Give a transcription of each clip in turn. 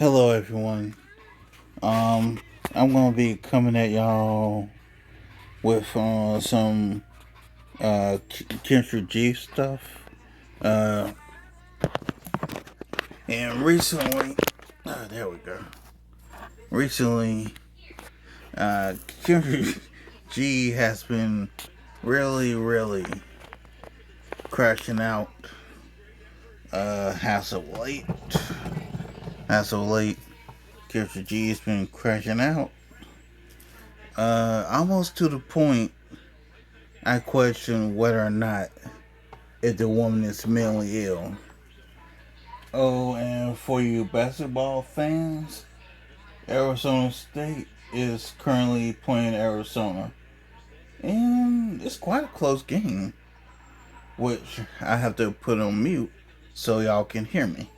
Hello, everyone. Um, I'm gonna be coming at y'all with some Kendra G stuff. Uh, and recently, there we go. Recently, Kendra G has been really crashing out. As of late, Kendra G has been crashing out. Almost to the point I question whether or not if the woman is mentally ill. Oh, and for you basketball fans, Arizona State is currently playing Arizona. And it's quite a close game, which I have to put on mute so y'all can hear me.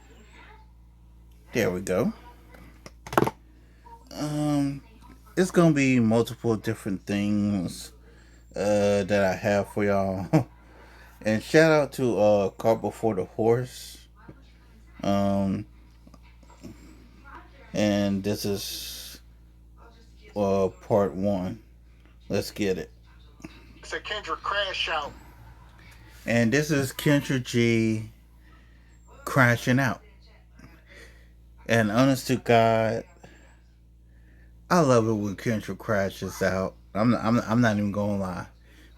There we go. Um, it's gonna be multiple different things that I have for y'all. And shout out to Cart Before the Horse. Um, and this is part one. Let's get it. It's a Kendra crash out. And this is Kendra G crashing out. And honest to God, I love it when Kendra crashes out. I'm not even gonna lie.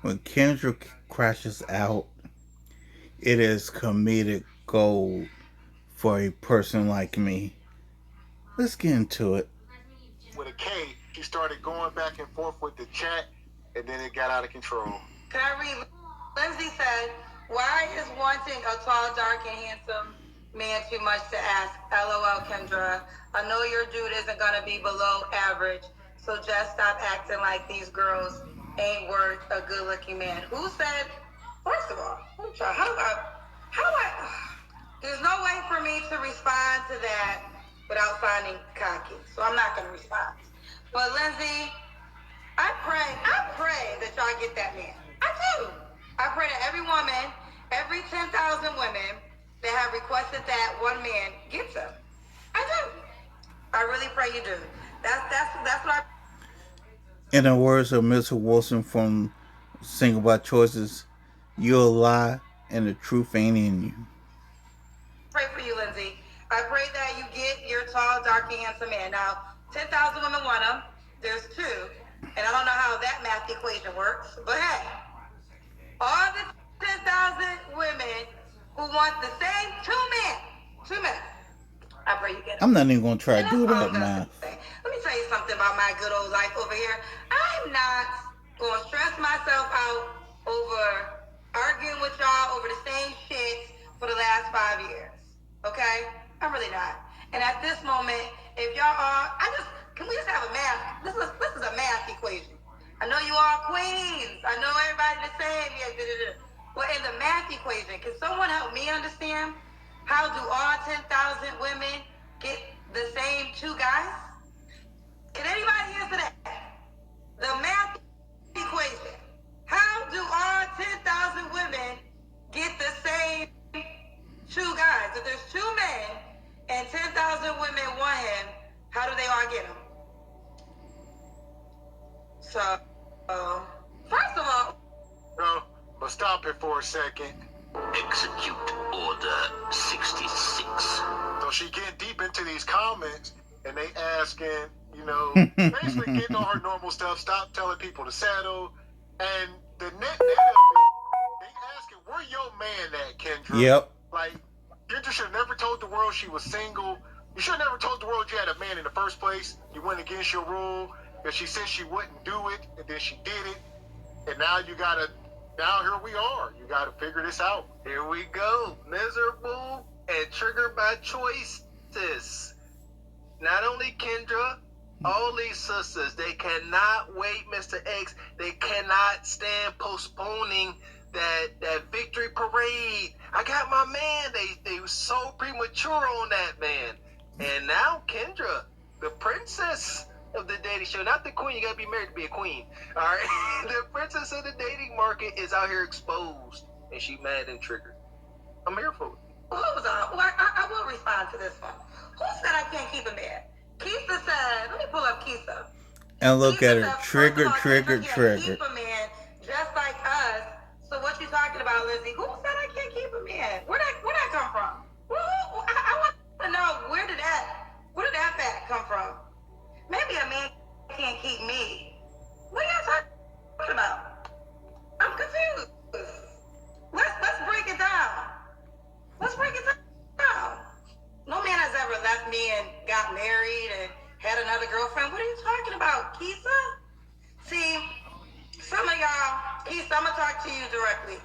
When Kendra crashes out, it is comedic gold for a person like me. Let's get into it. With a K, she started going back and forth with the chat, and then it got out of control. Kyrie, Lindsay said, why is wanting a tall, dark, and handsome man too much to ask? LOL, Kendra. I know your dude isn't going to be below average, so just stop acting like these girls ain't worth a good-looking man. Who said, first of all, there's no way for me to respond to that without sounding cocky, so I'm not going to respond. But Lindsay, I pray that y'all get that man. I do. I pray that every woman, every 10,000 women that have requested that one man gets him. I do. I really pray you do. That's what I In the words of Mr. Wilson from Single by Choices, you'll lie and the truth ain't in you. pray for you, Lindsay. I pray that you get your tall, dark, and handsome man. Now, 10,000 women want him. There's two. And I don't know how that math equation works, but hey, all the 10,000 women who want the same two men, I pray you get them. I'm not even gonna try And to do that's all that I'm gonna math. say. Let me tell you something about my good old life over here. I'm not gonna stress myself out over arguing with y'all over the same shit for the last 5 years. Okay? I'm really not. And at this moment, if y'all are, can we just have a math? This is a math equation. I know you all queens. I know everybody the same. Yeah. But in the math equation, can someone help me understand how do all 10,000 women get the same two guys? Can anybody answer that? The math equation. How do all 10,000 women get the same two guys? If there's two men and 10,000 women want him, how do they all get him? So, first of all, No, but stop it for a second. Execute Order 66. So she getting deep into these comments, and they asking, basically getting on her normal stuff. Stop telling people to settle, and the net of it, they asking, where your man at, Kendra? Yep. Like, Kendra should have never told the world she was single. You should have never told the world you had a man in the first place. You went against your rule because she said she wouldn't do it, and then she did it, and now here we are. You gotta figure this out. Here we go. Miserable and triggered by choices. Not only Kendra, all these sisters, they cannot wait, Mr. X. They cannot stand postponing that victory parade. I got my man. They were so premature on that man. And now Kendra, the princess of the dating show, not the queen. You gotta be married to be a queen. All right, the princess of the dating market is out here exposed, and she mad and triggered. I'm here for it. hold on. Well, I will respond to this one. Who said I can't keep a man. Keisha said, let me pull up Keisha. And look Keisha at her. said, Trigger, first of all, trigger, Kendra can't trigger. keep a man just like us. So what you talking about, Lizzie? Who said I can't keep a man? Where that come from? I want to know where did that fact come from? Maybe a man can't keep me. What are y'all talking about? I'm confused. Let's break it down. Let's break it down. No man has ever left me and got married and had another girlfriend. What are you talking about, Keisha? See, some of y'all, Keisha, I'm gonna talk to you directly.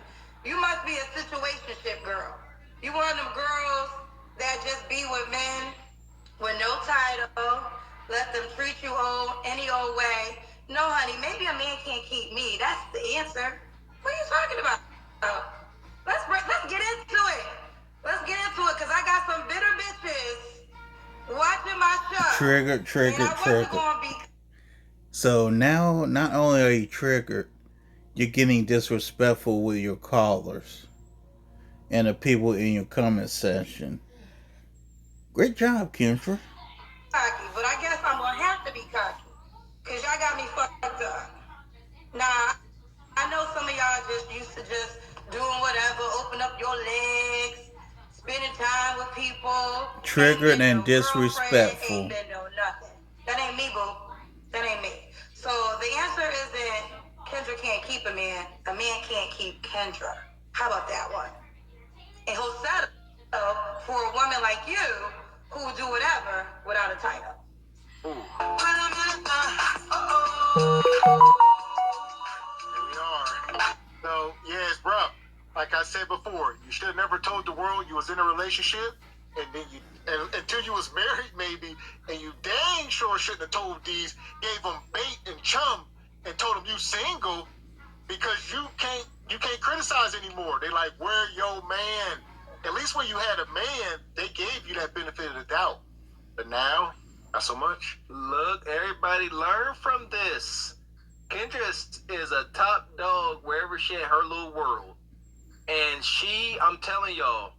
You must be a situationship girl. You one of them girls that just be with men with no title, let them treat you any old way. No, honey, maybe a man can't keep me. That's the answer. What are you talking about? Let's get into it. Let's get into it, because I got some bitter bitches watching my show. Trigger, And trigger, I wasn't trigger. going to be. So now, not only are you triggered, you're getting disrespectful with your callers and the people in your comment section. Great job, Kendra. Cocky, but I guess I'm going to have to be cocky, because y'all got me fucked up. Nah, I know some of y'all just used to just doing whatever, open up your legs, spending time with people. Triggered and No disrespectful. ain't been no nothing. That ain't me, boo. That ain't me. So the answer isn't Kendra can't keep a man can't keep Kendra. How about that one? And he'll settle for a woman like you who will do whatever without a title. Here we are. So, yes, bro. Like I said before, you should have never told the world you was in a relationship, and then until you was married, maybe, and you dang sure shouldn't have told these, gave them bait and chum, and told them you single, because you can't criticize anymore. They like, where your man? At least when you had a man, they gave you that benefit of the doubt. But now, not so much. Look, everybody learn from this. Kendra is a top dog wherever she in her little world. And I'm telling y'all,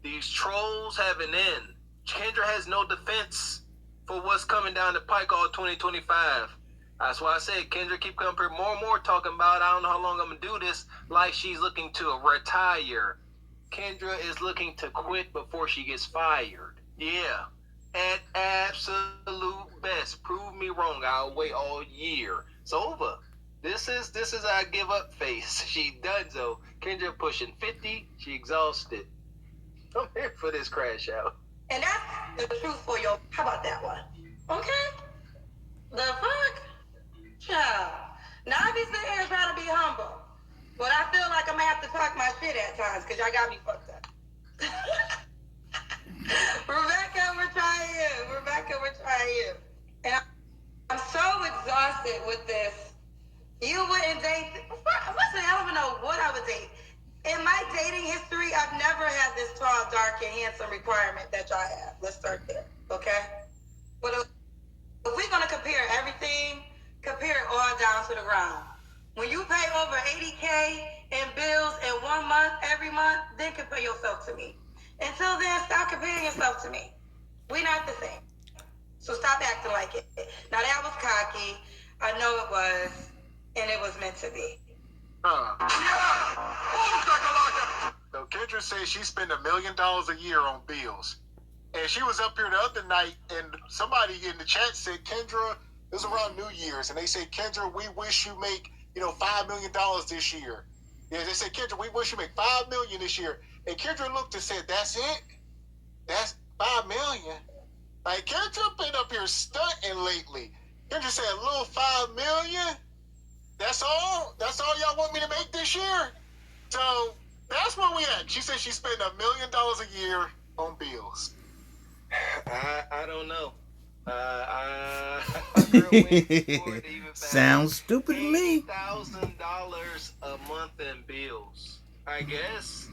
these trolls have an end. Kendra has no defense for what's coming down the pike all 2025. That's why I said, Kendra, keep coming here more and more talking about, I don't know how long I'm going to do this, like she's looking to retire. Kendra is looking to quit before she gets fired. Yeah. At absolute best. Prove me wrong. I'll wait all year. It's over. This is our give up face. She done so. Kendra pushing 50. She exhausted. I'm here for this crash out. And that's the truth for your. How about that one? Okay? The fuck? Child. Now I be sitting here trying to be humble. But I feel like I'm gonna have to talk my shit at times, because y'all got me fucked up. Rebecca, we're trying you. And I'm so exhausted with this. You wouldn't date. Listen, I don't even know what I would date. In my dating history, I've never had this tall, dark, and handsome requirement that y'all have. Let's start there, okay? But if we're gonna compare everything, compare it all down to the ground. When you pay over $80K in bills in 1 month, every month, then compare yourself to me. Until then, stop comparing yourself to me. We're not the same. So stop acting like it. Now that was cocky. I know it was, and it was meant to be. So Kendra says she spent $1 million a year on bills. And she was up here the other night, and somebody in the chat said, Kendra, it was around New Year's, and they said, Kendra, we wish you make, $5 million this year. Yeah, they said, Kendra, we wish you make $5 million this year. And Kendra looked and said, that's it? That's $5 million? Like, Kendra been up here stunting lately. Kendra said, a little $5 million? That's all? That's all y'all want me to make this year? So that's where we at. She said she spent $1 million a year on bills. I don't know. Sounds stupid to me. $80,000 a month in bills. I guess.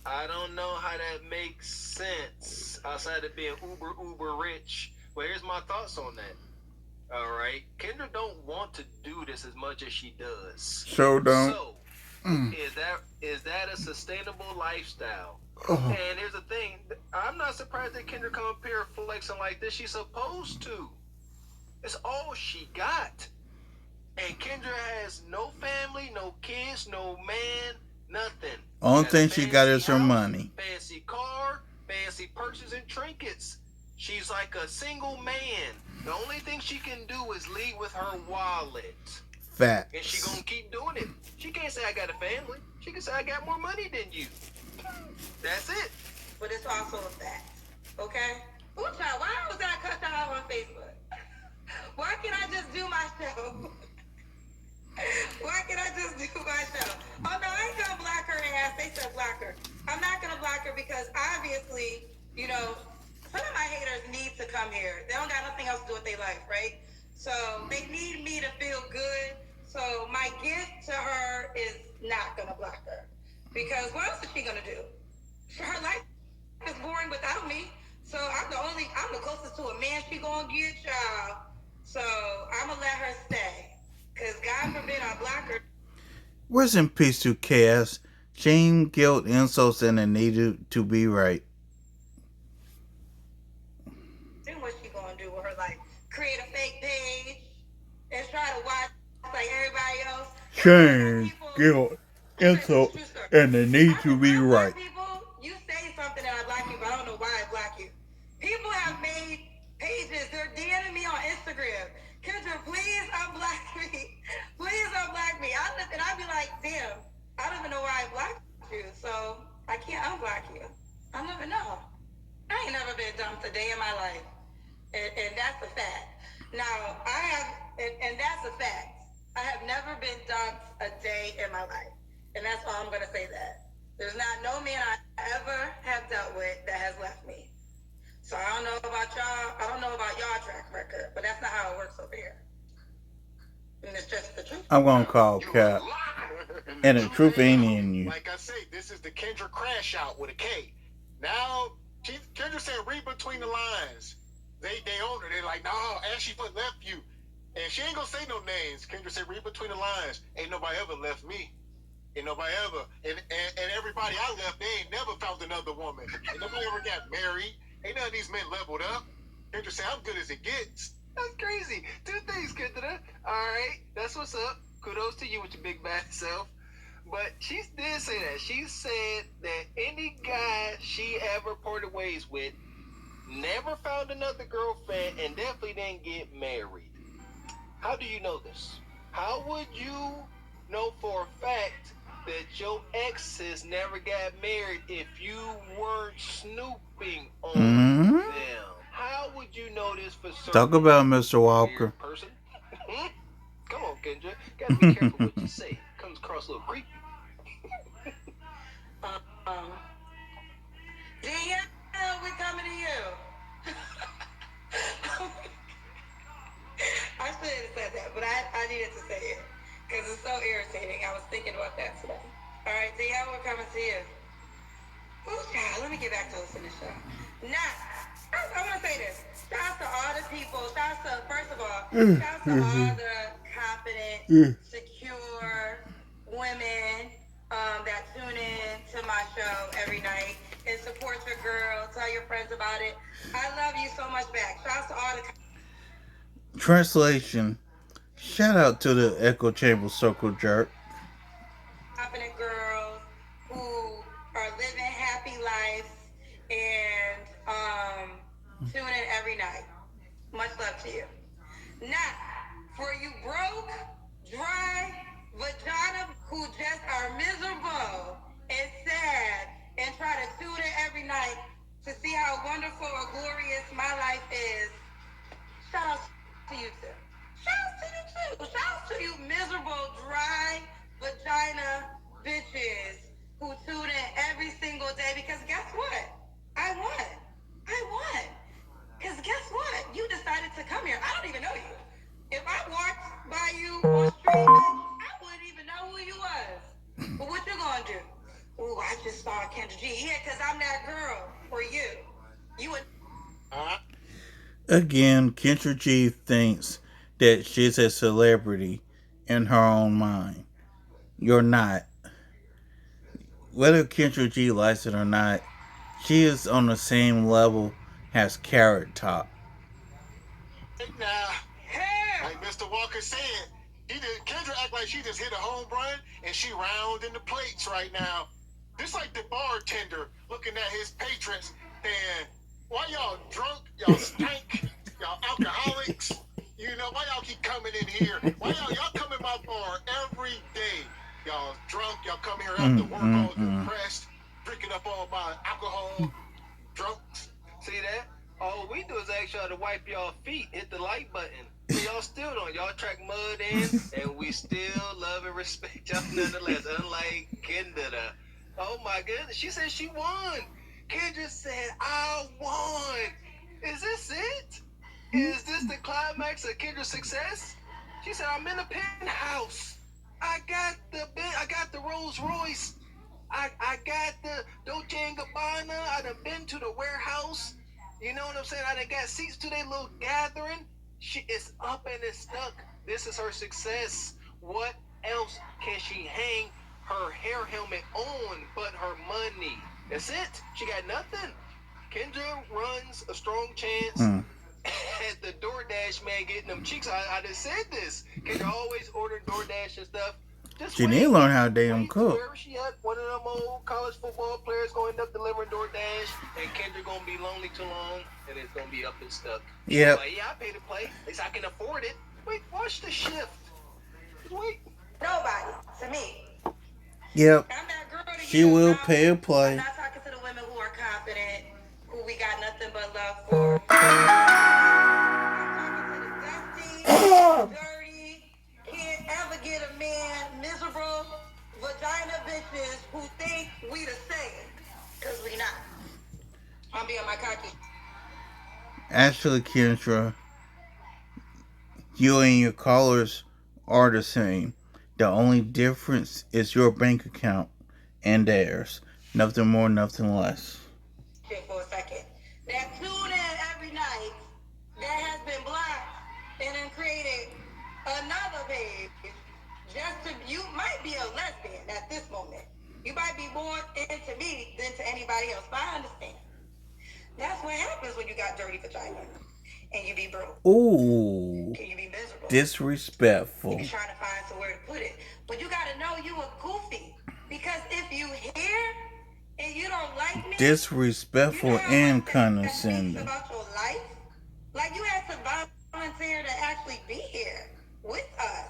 I don't know how that makes sense outside of being uber rich. Well, here's my thoughts on that. All right. Kendra don't want to do this as much as she does. So don't. So, Is that a sustainable lifestyle? Oh. And here's the thing: I'm not surprised that Kendra come up here flexing like this. She's supposed to. It's all she got. And Kendra has no family, no kids, no man, nothing. Only thing she got is her money. Fancy car, fancy purses and trinkets. She's like a single man. The only thing she can do is lead with her wallet. Facts. And she gonna keep doing it. She can't say I got a family. She can say I got more money than you. That's it. But it's also a fact. Okay? Ooh, child, why was I cut out on Facebook? Why can't I just do my show? Why can't I just do my show? Oh no, I ain't gonna block her ass. They said block her. I'm not gonna block her because obviously, some of my haters need to come here. They don't got nothing else to do with their life, right? So they need me to feel good. So my gift to her is not gonna block her. Because what else is she gonna do? Her life is boring without me. So I'm the closest to a man she gonna get, child. So I'm gonna let her stay. Because God forbid I block her. Rest in peace to chaos, shame, guilt, insults, and the need to be right. Then what she gonna do with her life? Create a fake page and try to watch like everybody else? Shame, guilt, insult, and the need to be right. People, you say something and I block you, but I don't know why I block you. People have made pages. They're DMing me on Instagram. Kendra, please unblock me. Please unblock me. And I'd be like, damn, I don't even know why I blocked you, so I can't unblock you. I'll never know. I ain't never been dumped a day in my life. And that's a fact. Now, and that's a fact. I have never been dumped a day in my life. And that's all I'm going to say that. There's not no man I ever have dealt with that has left me. So I don't know about y'all. I don't know about y'all track record, but that's not how it works over here. And it's just the truth. I'm gonna call Cap. And the truth ain't in you. Like I say, this is the Kendra crash out with a K. Now, Kendra said read between the lines. They own her. They're like, no, Ashley Foot left you. And she ain't gonna say no names. Kendra said read between the lines. Ain't nobody ever left me. Ain't nobody ever. And everybody I left, they ain't never found another woman. Ain't nobody ever got married. Ain't none of these men leveled up. Kendra said, I'm good as it gets. That's crazy. Two things, Kendra. All right, that's what's up. Kudos to you with your big bad self. But she did say that. She said that any guy she ever parted ways with never found another girlfriend and definitely didn't get married. How do you know this? How would you know for a fact that your exes never got married if you weren't snooping on them? How would you know this for certain? Talk about Mr. Walker. Person? Come on, Kendra. Gotta be careful what you say. Comes across a little creepy. Danielle, we coming to you. I should have said that, but I needed to say it because it's so irritating. I was thinking about that today. All right, Danielle, we're coming to you. Ooh, child, let me get back to listening to the show. Now, I want to say this. Shout out to all the people. Shout out to, first of all, shout out to all the confident, secure women that tune in to my show every night and support your girl. Tell your friends about it. I love you so much back. Shout out to all the... Translation. Shout out to the Echo Chamber Circle Jerk. Confident girls who are living happy lives and tune in every night. Much love to you. Now, for you broke, dry, vagina who just are miserable and sad and try to tune in every night to see how wonderful or glorious my life is, shout out to you too. Shout out to you too. Shout out to you miserable, dry, vagina bitches who tune in every single day because guess what? I won. Because guess what? You decided to come here. I don't even know you. If I walked by you on street, I wouldn't even know who you was. But what you gonna do? Ooh, I just saw Kendra G. Yeah, because I'm that girl for you. You would... Again, Kendra G thinks that she's a celebrity in her own mind. You're not. Whether Kendra G likes it or not, she is on the same level as Carrot Top. Now, like Mr. Walker said, Kendra act like she just hit a home run and she rounding the plates right now. Just like the bartender looking at his patrons and why y'all drunk, y'all stink, y'all alcoholics. You know, why y'all keep coming in here? Why y'all come in my bar every day? Y'all drunk, y'all come here after work all depressed, drinking up all my alcohol, drunks. See that? All we do is ask y'all to wipe y'all feet, hit the like button. So y'all still don't. Y'all track mud in, and we still love and respect y'all nonetheless. Unlike Kendra. Oh my goodness. She said she won. Kendra said, I won. Is this it? Is this the climax of Kendra's success? She said, I'm in a penthouse. I got the Rolls Royce. I got the Dolce and Gabbana. I done been to the warehouse. You know what I'm saying? I done got seats to their little gathering. She is up and it's stuck. This is her success. What else can she hang her hair helmet on but her money? That's it. She got nothing. Kendra runs a strong chance at the DoorDash man getting them cheeks. I just said this. Kendra always ordering DoorDash and stuff. Just She wait. need to learn how to damn Wait, cook. wherever she at, one of them old college football players gonna end up delivering DoorDash, and Kendra gonna be lonely too long, and it's gonna be up and stuck. Yep. Like, yeah, I pay to play. At least I can afford it. Wait, watch the shift. Just wait. Nobody to me. Yep. I'm that girl to She you. will No, pay to I'm play. not talking to the women who are confident, who we got nothing but love for. I'm talking to the dusty, dirty, can't ever get a man, miserable, vagina bitches who think we the same. Cause we not. I'm being my cocky. Actually, Kendra, you and your callers are the same. The only difference is your bank account and theirs. Nothing more, nothing less. Shit for a second. That tune in every night that has been blocked and then created another page just to, you might be a lesbian at this moment. You might be more into me than to anybody else, but I understand. That's what happens when you got dirty vagina and you be broke. Ooh. Can you be miserable? Disrespectful. You're trying to find somewhere to put it. But you gotta know you a goofy. Because if you hear and you don't like me, Disrespectful you know and that speaks condescending. about your life. Like you had to volunteer to actually be here with us,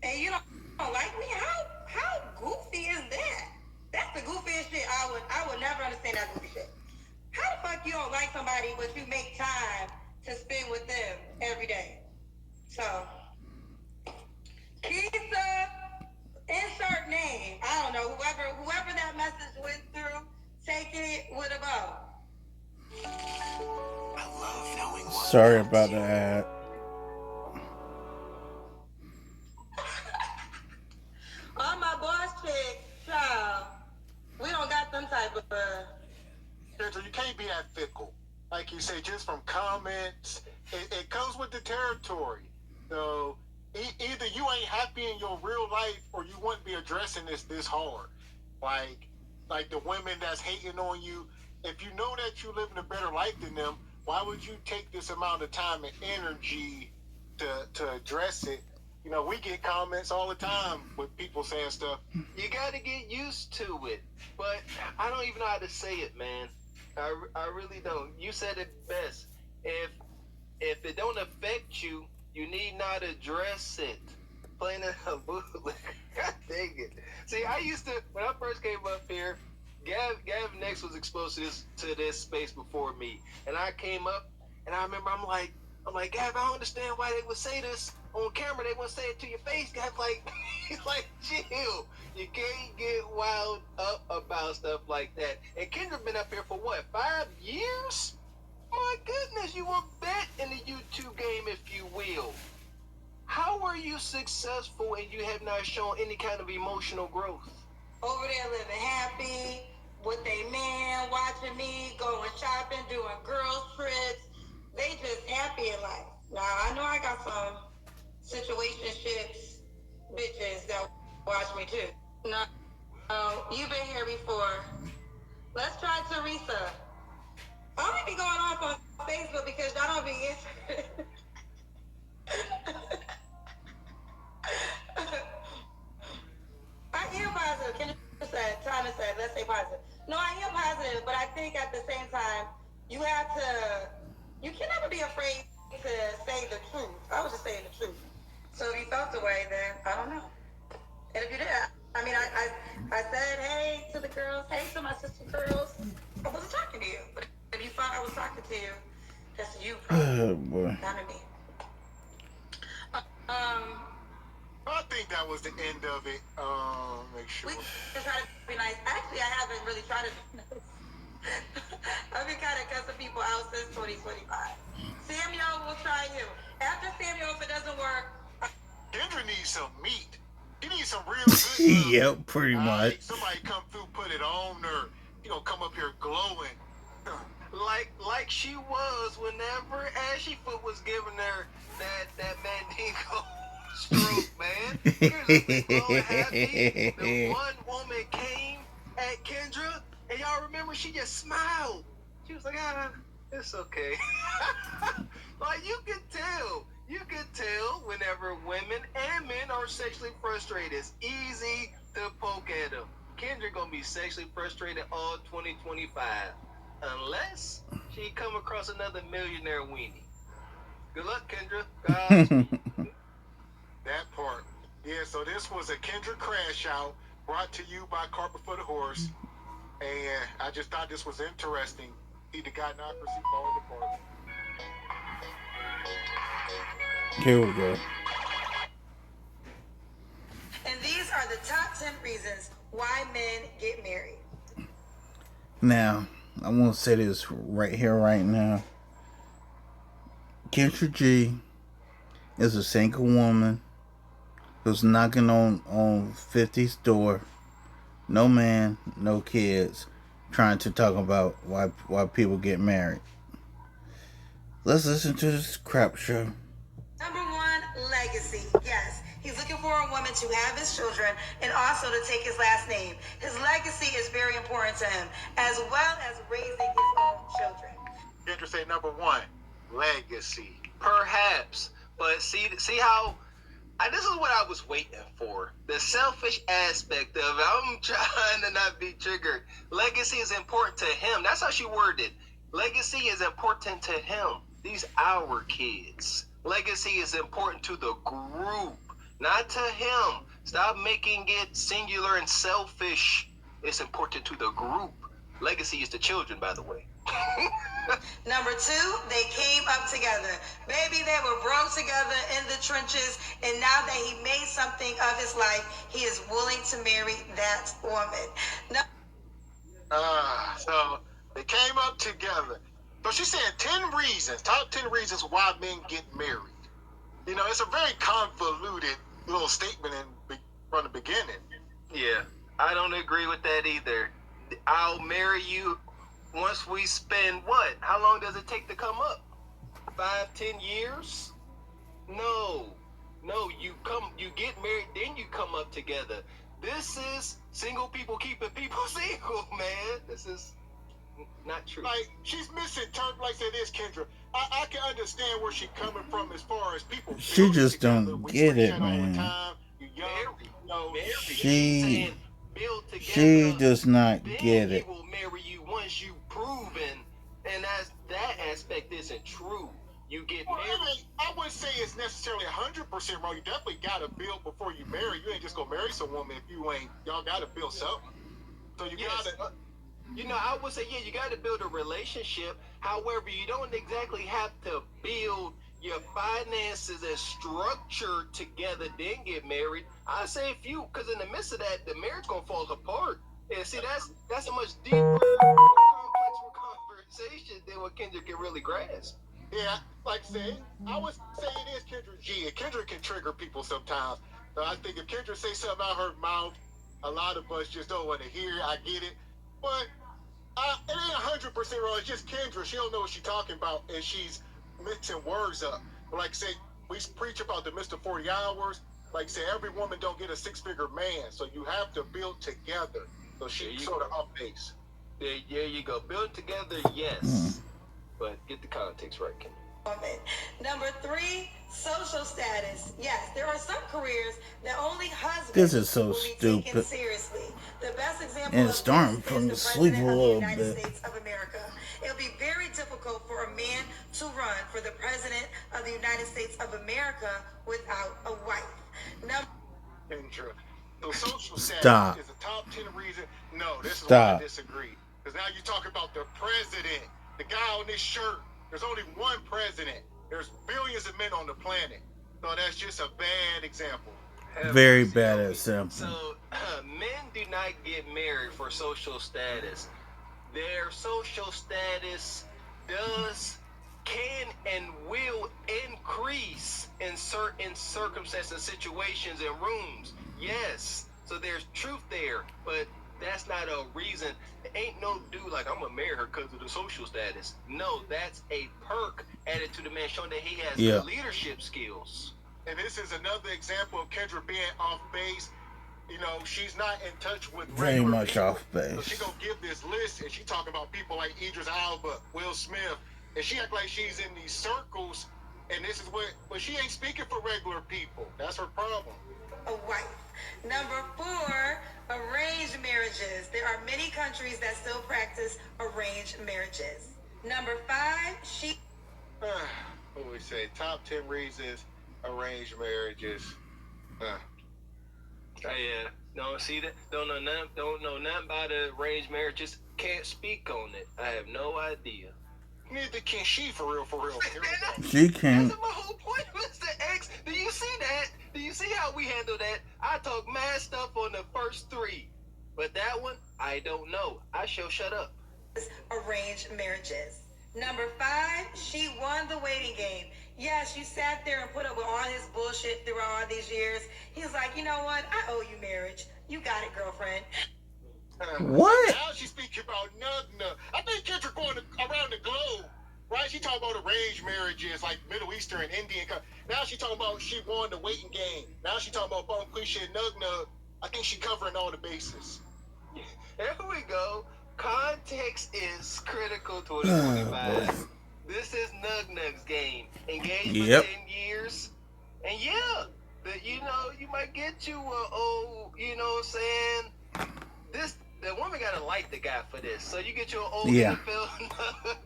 and you don't like me. How goofy is that? That's the goofiest shit. I would never understand that goofy shit. How the fuck you don't like somebody but you make time to spend with them every day? So, Keisha, insert name. I don't know. Whoever that message went through, take it with a bow. I love knowing what Sorry about that. All my boss chicks, child, we don't got them type of. Kendra, you can't be that fickle. Like you say, just from comments, it comes with the territory. So either you ain't happy in your real life, or you wouldn't be addressing this hard. Like the women that's hating on you. If you know that you living a better life than them, why would you take this amount of time and energy to address it? You know, we get comments all the time with people saying stuff. You got to get used to it. But I don't even know how to say it, man. I really don't. You said it best. If it don't affect you, you need not address it. Plain and bootleg. God dang it. See, I used to, when I first came up here, Gav Next was exposed to this space before me. And I came up, and I remember I'm like, Gav, I don't understand why they would say this on camera. They wouldn't say it to your face. Gav, like, he's like, chill. You can't get wild up about stuff like that. And Kendra been up here for what, 5 years? My goodness, you were bet in the YouTube game, if you will. How are you successful and you have not shown any kind of emotional growth? Over there living happy with a man, watching me, going shopping, doing girls trips. They just happy in life. Now, I know I got some situationships bitches that watch me too. No, you've been gonna be interested. I am positive. Kendra said, Thomas said, let's say positive. No, I am positive, but I think at the same time, you have to, you can never be afraid to say the truth. I was just saying the truth. So if you felt the way, then I don't know. And if you did, I mean, I said hey to the girls, hey to my sister girls. I wasn't talking to you. But if you thought I was talking to you, that's you, Oh boy. not to me. I think that was the end of it. Make sure. We just try to be nice. Actually, I haven't really tried to be nice. I've been kind of cussing people out since 2025. Samuel, will try you. After Samuel, if it doesn't work, Kendra needs some meat. She needs some real good Yep, pretty much. Somebody come through, put it on her. You gonna come up here glowing. Like she was whenever Ashy Foot was giving her that Mandingo stroke, man. Here's a big glowing happy. The one woman came at Kendra, and y'all remember she just smiled. She was like, it's okay. Like you can tell whenever women and men are sexually frustrated. It's easy to poke at them. Kendra gonna be sexually frustrated all 2025. Unless she come across another millionaire weenie. Good luck, Kendra. That part. Yeah, so this was a Kendra Crash Out brought to you by Carpet for the Horse. And I just thought this was interesting. Either got accuracy falling apart. Here we go. and these are the top 10 reasons why men get married. Now, I want to say this right here, right now. Kendra G is a single woman who's knocking on 50's door. No man, no kids, trying to talk about why people get married. Let's listen to this crap show. Number one, legacy. Yes, he's looking for a woman to have his children and also to take his last name. His legacy is very important to him, as well as raising his own children. Kendra said number one, legacy. Perhaps, but see how this is what I was waiting for. The selfish aspect of it. I'm trying to not be triggered. Legacy is important to him. That's how she worded it. Legacy is important to him. These our kids. Legacy is important to the group, not to him. Stop making it singular and selfish. It's important to the group. Legacy is the children, by the way. Number two, they came up together. Baby, they were broke together in the trenches, and now that he made something of his life, he is willing to marry that woman. So they came up together. So she's saying 10 reasons, top 10 reasons why men get married. You know, it's a very convoluted little statement from the beginning. Yeah, I don't agree with that either. I'll marry you once we spend what? How long does it take to come up? 5-10 years? No, you get married, then you come up together. This is single people keeping people single, man. This is not true. Like, she's missing terms like that is, Kendra. I can understand where she's coming from as far as people. She just don't get it, man. She does not get it. He will marry you once you've proven, and that aspect isn't true. You get married. I wouldn't say it's necessarily 100% wrong. You definitely got to build before you marry. You ain't just gonna marry some woman if you ain't. Y'all got to build something. So you gotta. You know, I would say, yeah, you got to build a relationship. However, you don't exactly have to build your finances and structure together, then get married. I say if you, because in the midst of that, the marriage gonna fall apart. And see, that's a much deeper, more complex conversation than what Kendra can really grasp. Yeah, like I said, I would say it is Kendra G. And Kendra can trigger people sometimes. So I think if Kendra say something out her mouth, a lot of us just don't want to hear it. I get it, but it ain't 100% wrong. It's just Kendra. She don't know what she's talking about, and she's mixing words up. But like I say, we preach about the Mr. 40 hours. Like I say, every woman don't get a 6-figure man, so you have to build together. So she's sort of off base. There you go. Build together, yes. But get the context right, Kendra. woman. Number 3, social status. Yes, there are some careers that only husbands This is so will be taken stupid. seriously. The best example And of it's this starting is putting the to sleep a President of the little United bit. States of America. It'll be very difficult for a man to run for the President of the United States of America without a wife. Number Kendra. So social status Stop. is a top 10 reason. No, this is why I Stop. disagree. Because now you talk about the president, the guy on this shirt. There's only one president. There's billions of men on the planet. So that's just a bad example. Very bad example. So men do not get married for social status. Their social status can and will increase in certain circumstances, situations, and rooms. Yes, so there's truth there, but that's not a reason. Ain't no dude like, I'm gonna marry her because of the social status. No, that's a perk added to the man, showing that he has good leadership skills. And this is another example of Kendra being off base. You know, she's not in touch with Very much people. off base. So she gonna give this list, and she talking about people like Idris Elba, Will Smith, and she act like she's in these circles. And this is what, but she ain't speaking for regular people. That's her problem. a wife. Number 4, arranged marriages. There are many countries that still practice arranged marriages. Number 5, she. What we say? Top 10 reasons arranged marriages. Oh yeah, don't see that. Don't know nothing about arranged marriages. Can't speak on it. I have no idea. Neither can she, for real, for real. She can't. That's my whole point, Mr. X. Do you see that? Do you see how we handle that? I talk mad stuff on the first 3, but that one, I don't know. I shall shut up. Arranged marriages. Number 5, she won the waiting game. Yeah, she sat there and put up with all his bullshit throughout all these years. He's like, you know what? I owe you marriage. You got it, girlfriend. What? Now she's speaking about nugna. I think Kendra going around the globe, right? She talking about arranged marriages, like Middle Eastern, Indian. Now she talking about she won the waiting game. Now she talking about bone cliche nugna. I think she covering all the bases. There we go. Context is critical to 2025. This is Nug Nug's game. Engaged for 10 years. And yeah, you might get you you know what I'm saying? The woman gotta like the guy for this. So you get your old NFL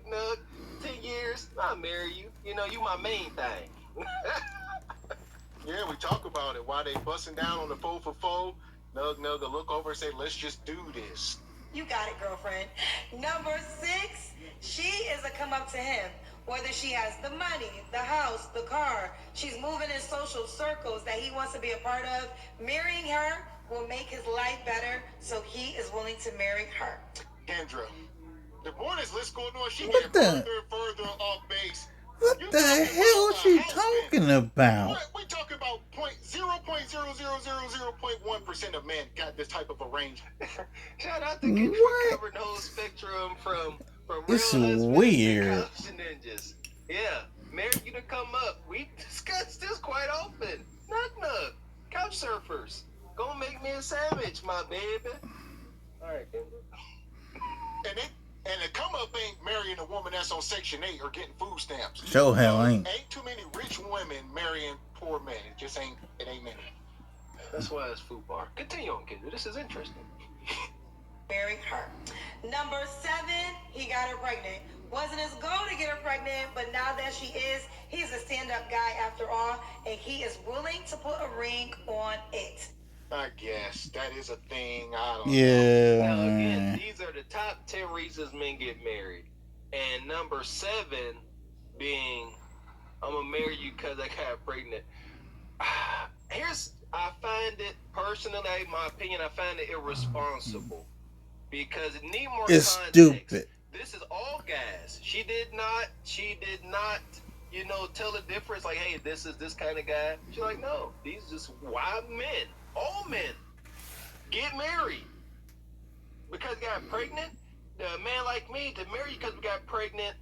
Nug, 10 years, I'll marry you. You know, you my main thing. Yeah, we talk about it. While they busting down on the 4-for-4, Nug will look over and say, let's just do this. You got it, girlfriend. Number 6, she is a come up to him. Whether she has the money, the house, the car, she's moving in social circles that he wants to be a part of. Marrying her will make his life better, so he is willing to marry her. Kendra, the more this list going on, she What getting the- further and further off base. What the hell is she talking about? We talking about 0.00000.1% of men got this type of arrangement. Shout out to Kendra for covering the whole spectrum from real It's husbands weird. to couch ninjas. Yeah, marry you to come up. We discuss this quite often. Nug, couch surfers. Gonna make me a sandwich, my baby. All right, Kendra. And a come up ain't marrying a woman that's on Section 8 or getting food stamps. Show hell ain't. Ain't too many rich women marrying poor men. It ain't many. That's why it's food bar. Continue on, Kendra. This is interesting. Marry her. Number 7, he got her pregnant. Wasn't his goal to get her pregnant, but now that she is, he's a stand-up guy after all, and he is willing to put a ring on it. I guess that is a thing. I don't know. Yeah. Now, again, these are the top 10 reasons men get married. And number 7 being, I'm going to marry you because I got pregnant. I find it, personally, in my opinion, I find it irresponsible. Because it need more It's context. stupid. This is all guys. She did not, tell the difference. Like, hey, this is this kind of guy. She's like, no, these are just wild men. All men get married because got pregnant. A man like me to marry you because we got pregnant.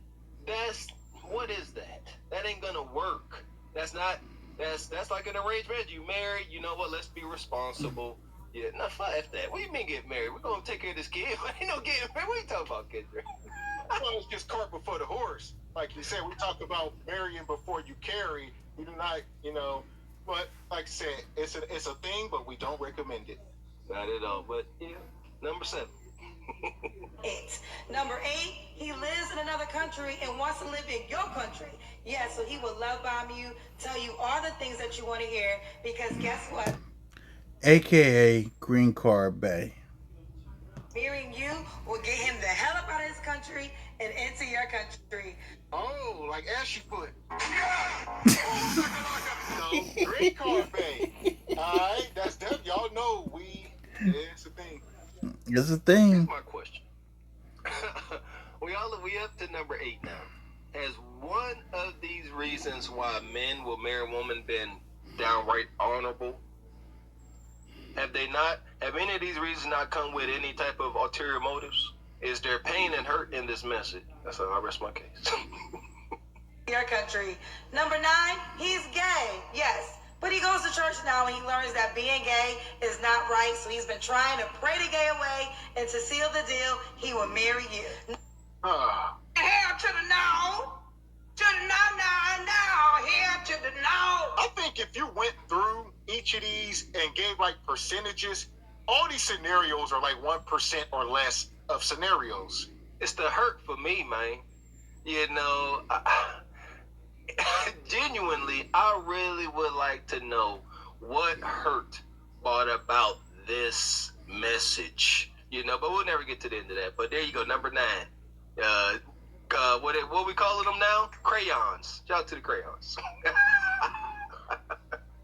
What is that? That ain't gonna work. That's like an arranged marriage. You married. You know what? Let's be responsible. Yeah, no, fuck that. What do you mean get married? We're gonna take care of this kid. Ain't no getting married. What are you talking about, Kendra? Well, it's just cart before the horse. like you said, we talk about marrying before you carry. We do not, but like I said, it's a thing, but we don't recommend it. Not at all. But yeah, number 7. 8. Number 8, he lives in another country and wants to live in your country. Yeah, so he will love bomb you, tell you all the things that you want to hear, because guess what? AKA Green Card Bay. Marrying you will get him the hell up out of his country and into your country. Oh, like Ashy Foot. No, Green Card Bay. Alright, that's them. Y'all know it's a thing. It's a thing. Here's my question. we up to number 8 now. Has one of these reasons why men will marry a woman been downright honorable? Have any of these reasons not come with any type of ulterior motives? Is there pain and hurt in this message? That's how I rest my case. Your country. Number 9, he's gay. Yes. But he goes to church now and he learns that being gay is not right. So he's been trying to pray the gay away, and to seal the deal, he will marry you. Hair to the no. To the no. Hair to the no. I think if you went through each of these and gave like percentages, all these scenarios are like 1% or less of scenarios. It's the hurt for me, man. Genuinely, I really would like to know what hurt brought about this message. But we'll never get to the end of that. But there you go, number 9. What we calling them now? Crayons. Shout out to the crayons.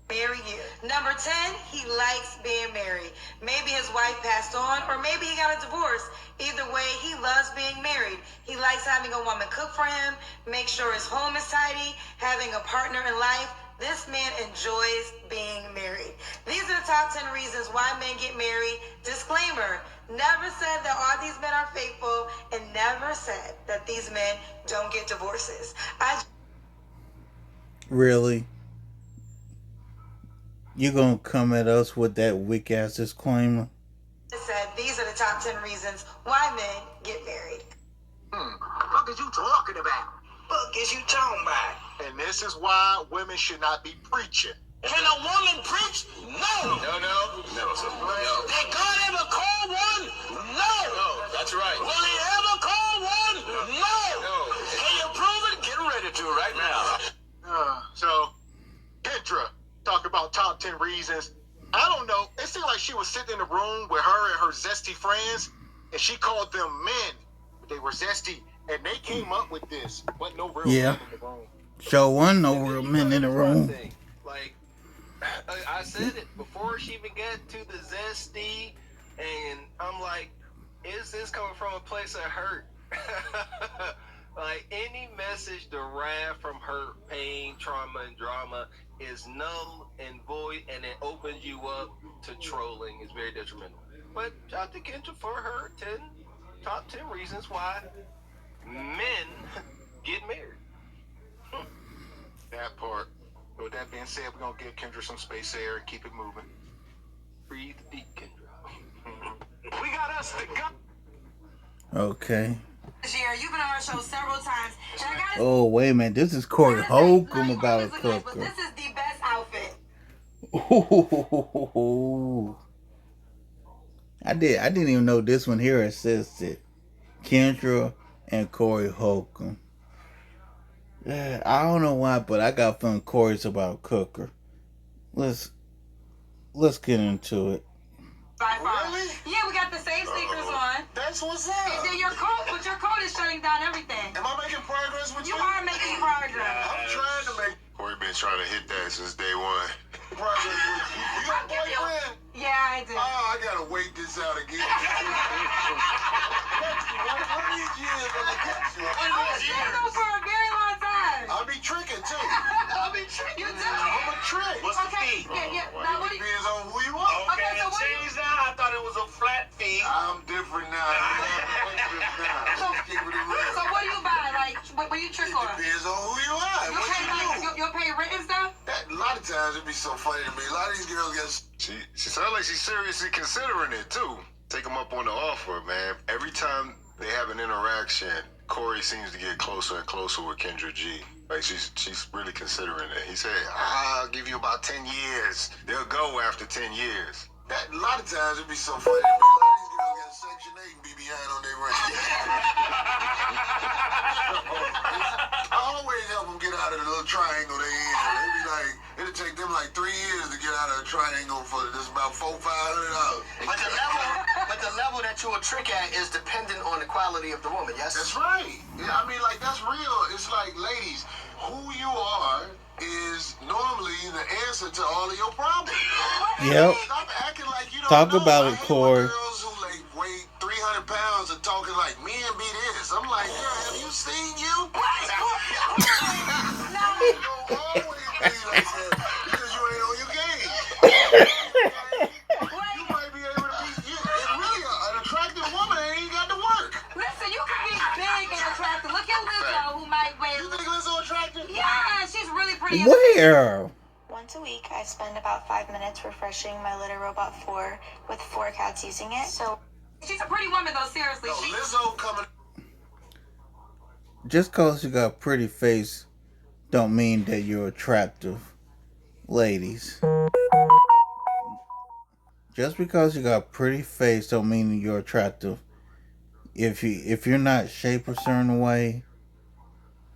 Marry you. Number 10, he likes being married. Maybe his wife passed on, or maybe he got a divorce. Either way, he loves being married. He likes having a woman cook for him, make sure his home is tidy, having a partner in life. This man enjoys being married. These are the top 10 reasons why men get married. Disclaimer, never said that all these men are faithful, and never said that these men don't get divorces. Really? You gonna come at us with that weak ass disclaimer? Said these are the top 10 reasons why men get married. What is you talking about? What is you talking about? And this is why women should not be preaching. Can a woman preach? No. No, sir. No. Did God ever call one? No. That's right. Will he ever call one? No. Can you prove it? Get ready to right now. So, Kendra, talk about top 10 reasons. I don't know. It seemed like she was sitting in the room with her and her zesty friends, and she called them men. They were zesty, and they came up with this. But no real men in the room. Sure wasn't no real men in the room. Like, I said it before she even got to the zesty, and I'm like, is this coming from a place of hurt? Like, any message derived from hurt, pain, trauma, and drama is null and void, and it opens you up to trolling. It's very detrimental. But shout out to Kendra for her top 10 reasons why men get married. That part. With that being said, we're going to give Kendra some space air and keep it moving. Breathe deep, Kendra. We got us the gun. Okay. This year, you've been on our show several times. And I gotta Oh, wait a minute. This is Corey Holcomb about a but cooker. this is the best outfit. Ooh. I didn't even know this one here assisted Kendra and Corey Holcomb. Yeah, I don't know why, but I got feeling Corey's about a cooker. Let's get into it. By far. Really? Yeah, we got the same sneakers on. That's what's And up. then your coat is shutting down everything. Am I making progress with You you? are making progress. I'm trying to make Corey been trying to hit that since day one. progress with you. You got a boyfriend? Yeah, I do. Oh, I gotta wait this out again. One of these years, I'm gonna get you. I've been for a very long time. I'll be tricking too. I'll be tricking. You do? I'm a trick. What's the Okay, fee? yeah. Now, what do you... Depends on who you are. Okay, Okay, so it what do you- changed now. I thought it was a flat fee. I'm different now. I'm keeping it real. So what do you buy? Like, what do you trick on? Depends on who you are. You'll What pay, you like, do. you'll pay rent and stuff? A lot of times it be so funny to me. A lot of these girls get. She sounds like she's seriously considering it too. Take them up on the offer, man. Every time they have an interaction, Corey seems to get closer and closer with Kendra G. Like she's really considering it. He said, "I'll give you about 10 years. They'll go after 10 years." That, a lot of times it'd be so funny. A lot of these girls get Section 8 and be behind on their rent. I always help them get out of the little triangle they in. They be like, it'll take them like 3 years to get out of a triangle for this about $400-500. But the level that you'll trick at is dependent on the quality of the woman, yes? That's right. Yeah, I mean, like, that's real. It's like, ladies, who you are is normally the answer to all of your problems. Yep. Stop acting like you don't Talk know. about I it, hate Corey. when girls who like weigh 300 pounds and talking like men be this. I'm like, girl, have you seen you? You don't always be like that because you ain't on your game. You might be able to be really an attractive woman and ain't got to work. Listen, you can be big and attractive. Look at Lizzo, who might weigh. You think Lizzo attractive? Yeah, she's really pretty. Where? Once a week, I spend about 5 minutes refreshing my Litter Robot 4 with 4 cats using it. So She's a pretty woman, though, seriously. No, Lizzo coming. Just cause you got a pretty face don't mean that you're attractive, ladies. Just because you got a pretty face don't mean that you're attractive. If you're not shaped a certain way,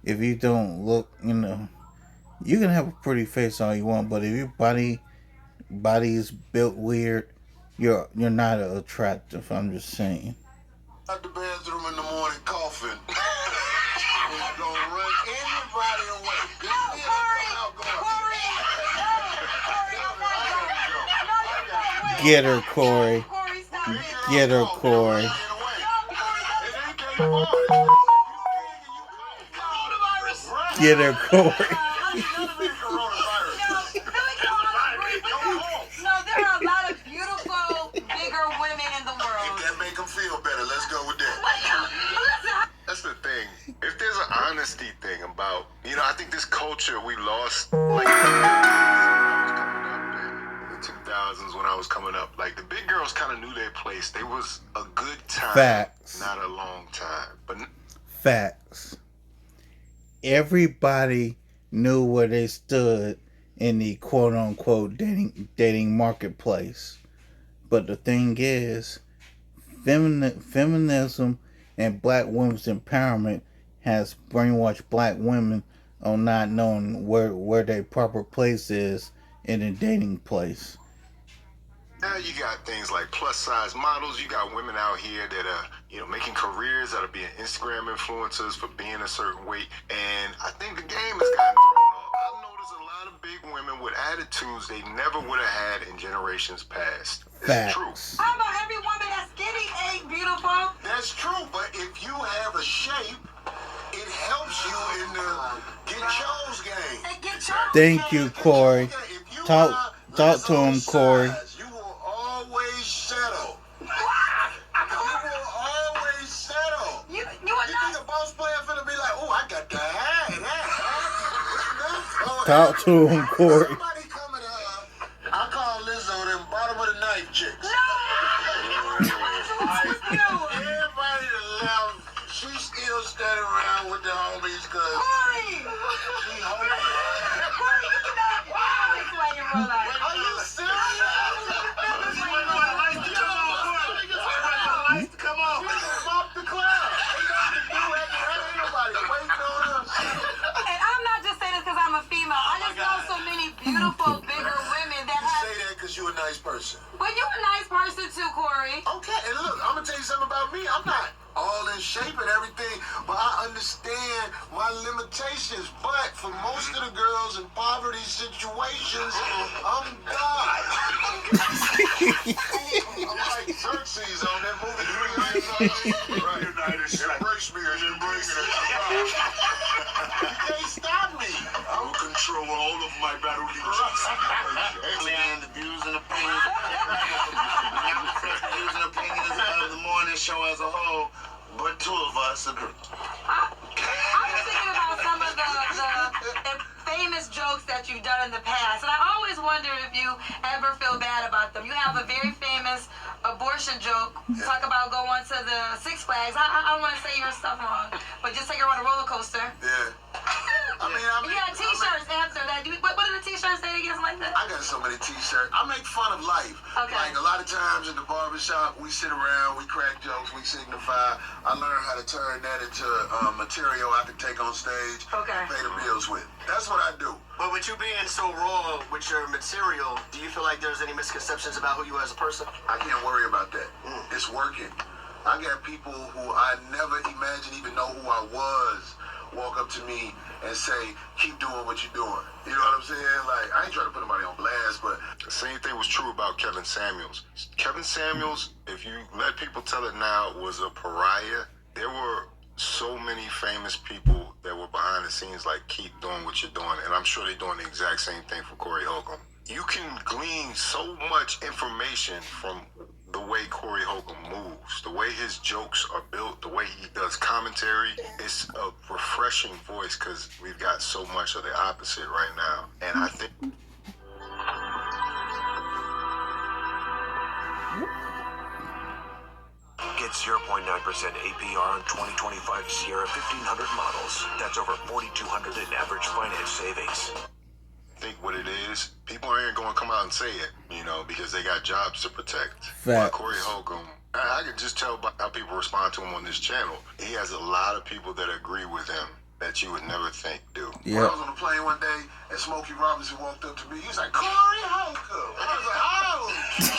if you don't look, you can have a pretty face all you want, but if your body is built weird, you're not attractive. I'm just saying. Out the bathroom in the morning coughing. Gonna run anybody away. Get her, Corey. Get her, Corey. Get her, Corey. There are a lot of beautiful, bigger women in the world. That make them feel better. Let's go with that. That's the thing. If there's an honesty thing about, I think this culture we lost, like, in the 2000s when I was coming up, like, the big girls kind of knew their place. They was a good time, Facts. not a long time. But Facts. Everybody knew where they stood in the quote-unquote dating marketplace. But the thing is, feminism and black women's empowerment has brainwashed black women on not knowing where their proper place is in the dating place. now you got things like plus size models. You got women out here that are, making careers out of being Instagram influencers for being a certain weight. And I think the game has gotten thrown off. I've noticed a lot of big women with attitudes they never would have had in generations past. It's true. How about every woman that's skinny ain't beautiful? That's true, but if you have a shape, it helps you in the get chose game. Thank you, Corey. Talk to him, Corey. You will always settle. You will always settle. You think a boss player finna be like, oh, I got the hat. Talk to him, Corey. Somebody coming I call Lizzo them bottom of the knife chicks. Everybody that left, she still standing around with the homies cause she homies. Are you serious? Come on. Stop the clown. Ain't nobody waiting on us. And I'm not just saying this because I'm a female. I just know so many beautiful, bigger women that You have... say that because you're a nice person. But you're a nice person too, Corey. Okay, and look, I'm going to tell you something about me. I'm not all in shape and everything, but I understand my limitations. But for most of the girls in poverty situations, I'm God. I'm like Xerxes on that movie. Embrace me as embracing it. You can't stop me. I will control all of my battle legions. And the views and opinions of the morning show as a whole, but 2 of us agree. I was thinking about some of the famous jokes that you've done in the past, and I always wonder if you ever feel bad about them. You have a very famous abortion joke. Talk about going to the Six Flags. I don't want to say your stuff wrong, but just take her on a roller coaster. Yeah. I mean, you got T-shirts after that. What do the T-shirts say again? Something like that? I got so many T-shirts. I make fun of life. Okay. Like a lot of times in the barbershop, we sit around, we crack jokes, we signify. I learned how to turn that into material I can take on stage, Okay. pay the bills with. That's what I do. But with you being so raw with your material, do you feel like there's any misconceptions about who you are as a person? I can't worry about that. It's working. I got people who I never imagined even know who I was walk up to me and say, keep doing what you're doing. You know what I'm saying? Like, I ain't trying to put nobody on blast, but The same thing was true about Kevin Samuels. Kevin Samuels, if you let people tell it now, was a pariah. There were so many famous people that were behind the scenes like, keep doing what you're doing. And I'm sure they're doing the exact same thing for Corey Holcomb. You can glean so much information from the way Corey Holcomb moves, the way his jokes are built, the way he does commentary. It's a refreshing voice because we've got so much of the opposite right now. And I think Get 0.9% APR on 2025 Sierra 1500 models. That's over $4,200 in average finance savings. what it is, people aren't going to come out and say it, you know, because they got jobs to protect. Facts. Corey Holcomb, I can just tell by how people respond to him on this channel. He has a lot of people that agree with him that you would never think do. When I was on the plane one day and Smokey Robinson walked up to me, he was like, Corey Holcomb. I was like, oh,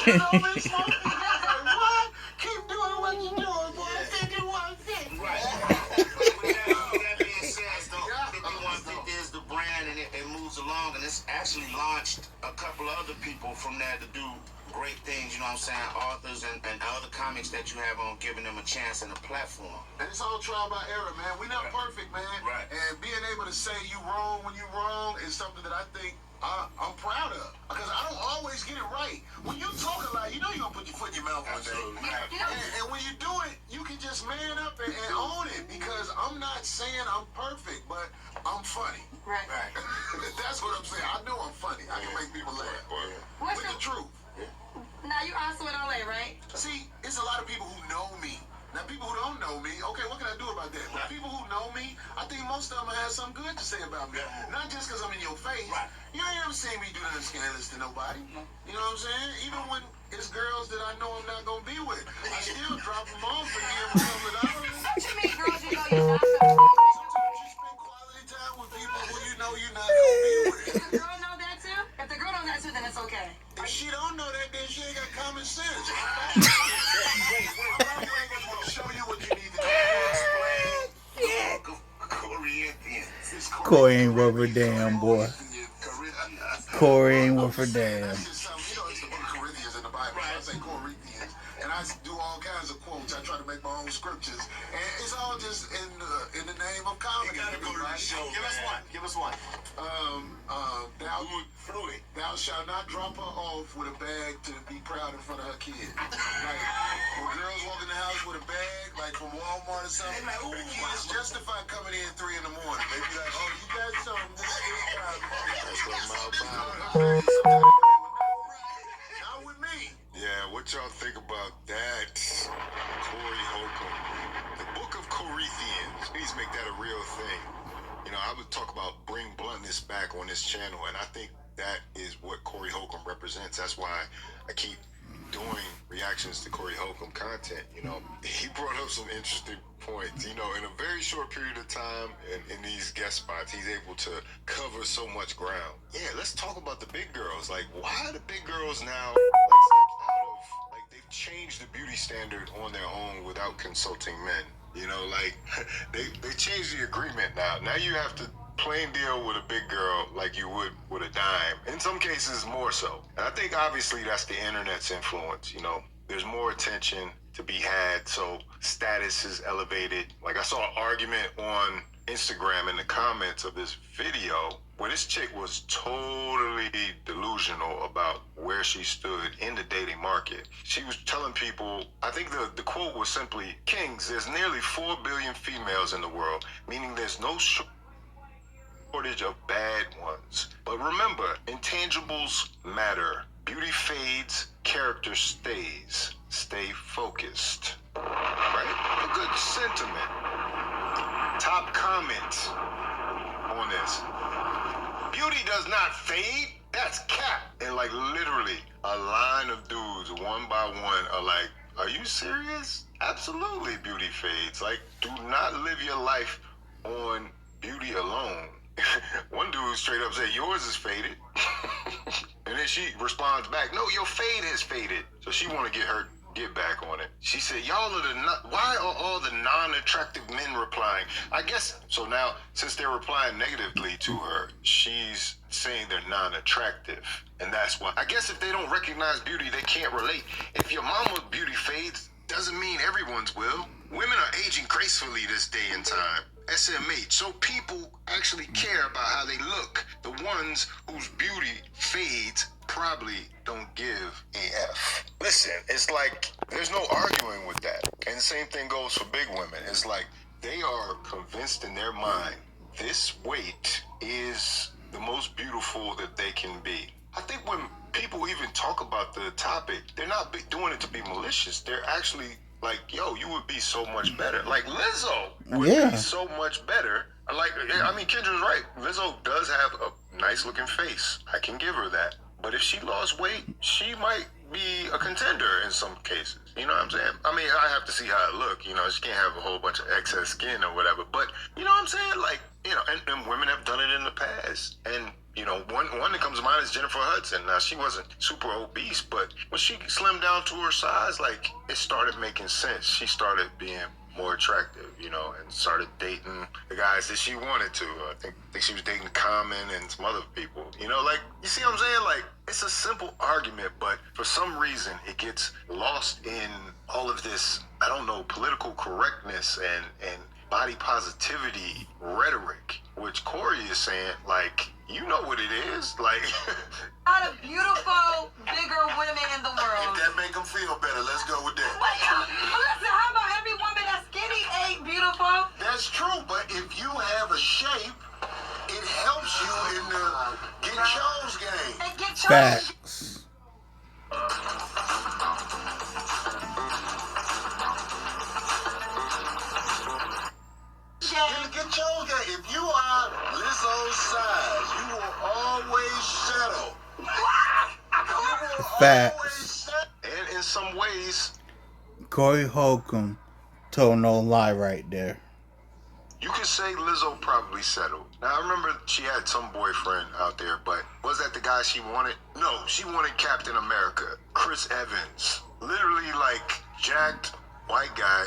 you know me, Smokey? I was like, what? Keep doing what you're doing, boy. 5150. Right. That being said, though, 5150 is the brand and it moves along, and it's actually launched a couple of other people from there to do great things, you know what I'm saying, authors and other comics that you have on, giving them a chance and a platform. And it's all trial by error, man. We're not perfect, man. Right. And being able to say you wrong when you're wrong is something that I think I'm proud of. Because I don't always get it right. When you talk a lot, you know you're going to put your foot in your mouth one day. And when you do it, you can just man up and own it. Because I'm not saying I'm perfect, but I'm funny. Right. That's what I'm saying. I know I'm funny. I can make people laugh. What's With the truth. Now you also in LA, right? See, it's a lot of people who know me. Now, people who don't know me, okay, what can I do about that? But people who know me, I think most of them have something good to say about me. Not just because I'm in your face. You ain't ever seen me do nothing scandalous to nobody. You know what I'm saying? Even when it's girls that I know I'm not going to be with, I still drop them off and give them a couple of dollars. What you mean, girls you know you're not Sometimes you spend quality time with people who you know you're not going to be with. If the girl know that too? If the girl knows that too, then it's okay. If she don't know that, then she ain't got common sense. Show you what you need to do. Corinthians. Corey ain't worth a damn, boy. Corey ain't worth a damn. That's just something, you know, it's the book of Corinthians in the Bible. So I say Corinthians. And I do all kinds of quotes. I try to make my own scriptures. And it's all just in the name of comedy. You gotta go to the show. Give us one. Thou shalt not drop her off with a bag to be proud in front of her kid. Like, when girls walk in the house with a bag, like from Walmart or something, the kids justify coming in 3 in the morning. They be like, oh, you got something. That's what I'm about. Not with me. Yeah, what y'all think about that? Corey Holcomb. The book of Corinthians. Please make that a real thing. You know, I would talk about bring bluntness back on this channel, and I think that is what Corey Holcomb represents. That's why I keep doing reactions to Corey Holcomb content. You know, he brought up some interesting points. You know, in a very short period of time in these guest spots, he's able to cover so much ground. Yeah, let's talk about the big girls. Like, why are the big girls now like stepped out of, like, they've changed the beauty standard on their own without consulting men. You know, like, they changed the agreement now. Now you have to plain deal with a big girl like you would with a dime. In some cases, more so. And I think, obviously, that's the internet's influence, you know. There's more attention to be had, so status is elevated. Like, I saw an argument on Instagram in the comments of this video where this chick was totally delusional about where she stood in the dating market. She was telling people, I think the quote was simply, Kings, there's nearly 4 billion females in the world, meaning there's no shortage of bad ones. But remember, intangibles matter. Beauty fades, character stays. stay focused. Right? A good sentiment. Top comment on this. Beauty does not fade. That's cap. And like literally a line of dudes, one by one, are like, are you serious? Absolutely, beauty fades. Like, do not live your life on beauty alone. One dude straight up said, yours is faded. And then she responds back, no, your fade has faded. So she want to get back on it. She said, y'all are why are all the non-attractive men replying? I guess, so now, since they're replying negatively to her, she's saying they're non-attractive. And that's why. I guess if they don't recognize beauty, they can't relate. If your mama's beauty fades, doesn't mean everyone's will. Women are aging gracefully this day and time. SMH. So people actually care about how they look. The ones whose beauty fades probably don't give a F. Listen, it's like there's no arguing with that. And the same thing goes for big women. It's like they are convinced in their mind this weight is the most beautiful that they can be. I think when people even talk about the topic, they're not doing it to be malicious. They're actually like, yo, you would be so much better. Like Lizzo would be so much better. Like, I mean, Kendra's right. Lizzo does have a nice looking face. I can give her that. But if she lost weight, she might be a contender in some cases. You know what I'm saying? I mean, I have to see how it look. You know, she can't have a whole bunch of excess skin or whatever. But you know what I'm saying? Like, you know, and women have done it in the past. And you know, one that comes to mind is Jennifer Hudson. Now, she wasn't super obese, but when she slimmed down to her size, like, it started making sense. She started being more attractive, you know, and started dating the guys that she wanted to. I think she was dating Common and some other people. You know, like, you see what I'm saying? Like, it's a simple argument, but for some reason, it gets lost in all of this, I don't know, political correctness and body positivity rhetoric, which Corey is saying, like, you know what it is, like. A lot of beautiful, bigger women in the world. If that make them feel better, let's go with that. Listen, how about every woman that's skinny ain't beautiful? That's true, but if you have a shape, it helps you in the get chose game. And get chose. Facts. Get chose game. If you are Lizzo's size, you will always settle. Facts. And in some ways, Corey Holcomb told no lie right there. you could say Lizzo probably settled. Now, I remember she had some boyfriend out there, but was that the guy she wanted? No, she wanted Captain America, Chris Evans. Literally, like, jacked white guy,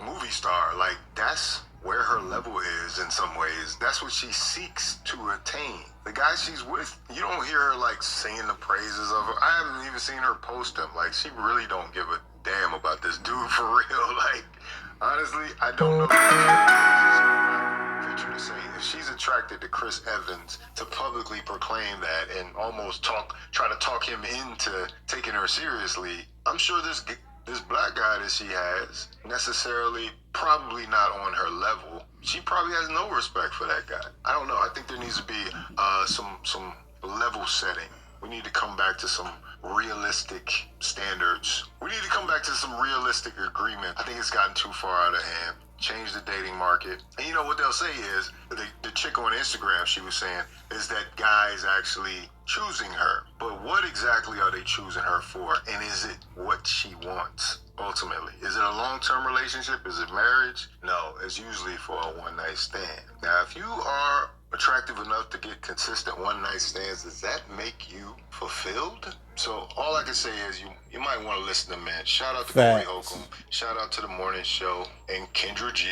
movie star. Like, that's where her level is in some ways. That's what she seeks to attain. The guy she's with, you don't hear her, like, singing the praises of her. I haven't even seen her post him. Like, she really don't give a damn about this dude for real. Like, honestly, I don't know. Venture to say, if she's attracted to Chris Evans to publicly proclaim that and almost try to talk him into taking her seriously, I'm sure this black guy that she has necessarily probably not on her level. She probably has no respect for that guy. I don't know. I think there needs to be some level setting. We need to come back to some realistic standards. We need to come back to some realistic agreement. I think it's gotten too far out of hand. Change the dating market. And you know what they'll say is, the chick on Instagram, she was saying, is that guys actually choosing her. But what exactly are they choosing her for? And is it what she wants, ultimately? Is it a long-term relationship? Is it marriage? No, it's usually for a one-night stand. Now, if you are attractive enough to get consistent one-night stands, does that make you fulfilled? So all I can say is you might want to listen to men. Shout out to Corey Holcomb. Shout out to The Morning Show and Kendra G.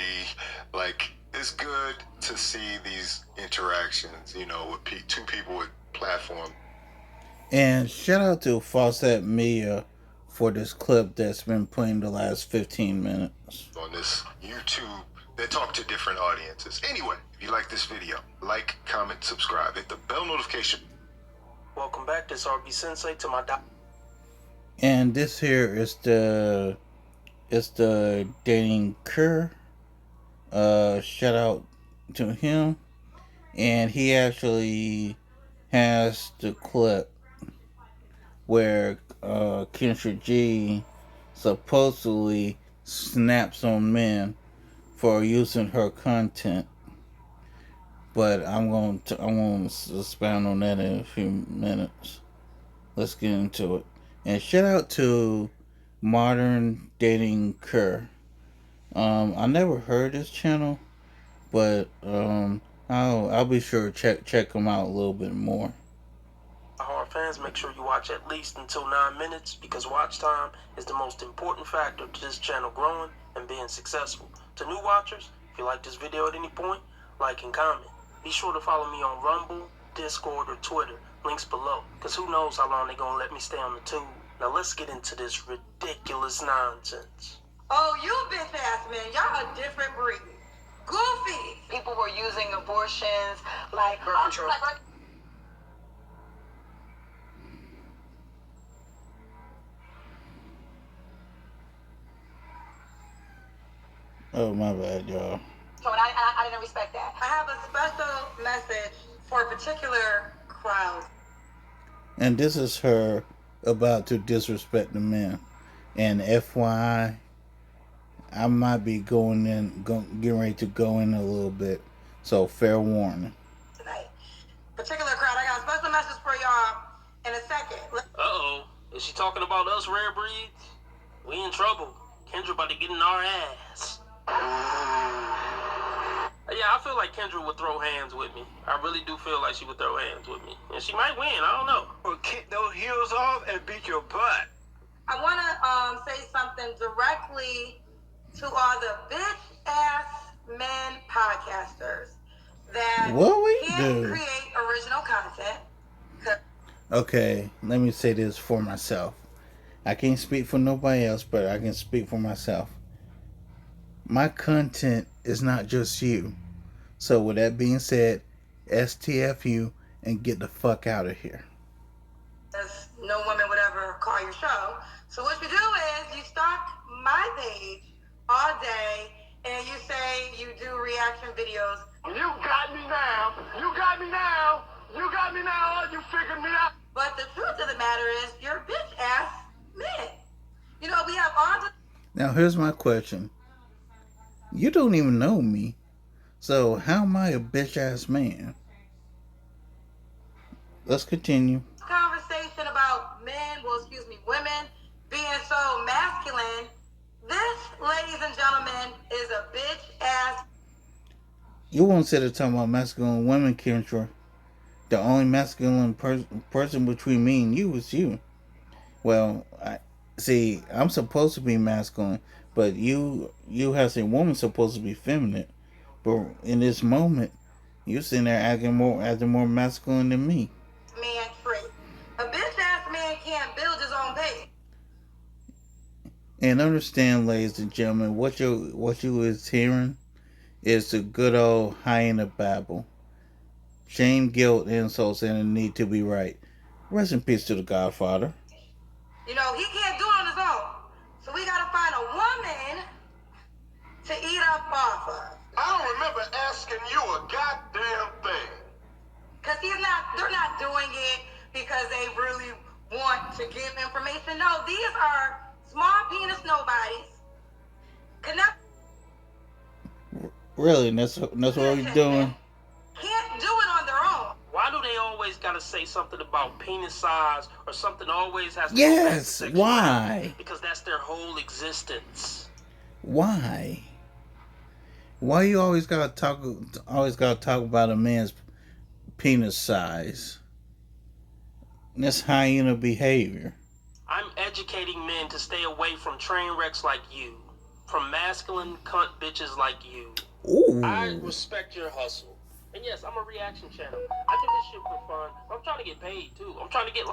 Like, it's good to see these interactions, you know, with two people with platform. And shout out to Fawcett Mia for this clip that's been playing the last 15 minutes. On this YouTube, they talk to different audiences. Anyway, if you like this video, like, comment, subscribe, hit the bell notification. Welcome back, this RB Sensei to my And this here is the dating cur. Shout out to him. And he actually has the clip where Kendra G supposedly snaps on men for using her content. But I'm going to expound on that in a few minutes. Let's get into it. And shout out to Modern Dating Cur. I never heard this channel, but I'll be sure to check them out a little bit more. Our fans, make sure you watch at least until 9 minutes, because watch time is the most important factor to this channel growing and being successful. To new watchers, if you like this video at any point, like and comment. Be sure to follow me on Rumble, Discord, or Twitter. Links below, because who knows how long they're going to let me stay on the tube. Now let's get into this ridiculous nonsense. Oh, you bitch ass men, y'all a different breed. Goofy. People were using abortions like birth control. Oh, my bad, y'all. So I didn't respect that. I have a special message for a particular crowd. And this is her about to disrespect the men. And FYI, I might be getting ready to go in a little bit. So fair warning. Tonight, particular crowd, I got a special message for y'all in a second. Uh-oh. Is she talking about us, rare breeds? We in trouble. Kendra about to get in our ass. Yeah, I feel like Kendra would throw hands with me. I really do feel like she would throw hands with me. And she might win, I don't know. Or kick those heels off and beat your butt. I want to say something directly to all the bitch-ass men podcasters that can't create original content. Okay, let me say this for myself. I can't speak for nobody else, but I can speak for myself. My content is not just you. So with that being said, STFU and get the fuck out of here. As no woman would ever call your show. So what you do is you stalk my page all day and you say you do reaction videos. You got me now. You got me now. You got me now. You figured me out. But the truth of the matter is, you're bitch ass men. You know, we have all the... Now here's my question. You don't even know me. So how am I a bitch ass man? Let's continue. Conversation about women being so masculine. This, ladies and gentlemen, is a bitch ass. You won't sit there talking about masculine women, Kendra. The only masculine person between me and you is you. Well, I'm supposed to be masculine, but you as a woman supposed to be feminine. But in this moment, you're sitting there acting more masculine than me. Man trait. A bitch ass man can't build his own base. And understand, ladies and gentlemen, what you is hearing is the good old hyena babble. Shame, guilt, insults, and a need to be right. Rest in peace to the Godfather. You know, he can't do it on his own. So we gotta find a woman to eat up off of. I don't remember asking you a goddamn thing. Cause they're not doing it because they really want to give information. No, these are small penis nobodies. Really, that's what we're doing. Can't do it on their own. Why do they always gotta say something about penis size or something always has to Yes, why? Because that's their whole existence. Why? Why you always gotta talk about a man's penis size? That's hyena behavior. I'm educating men to stay away from train wrecks like you, from masculine cunt bitches like you. Ooh. I respect your hustle. And yes, I'm a reaction channel. I do this shit for fun. I'm trying to get paid too. I'm trying to get...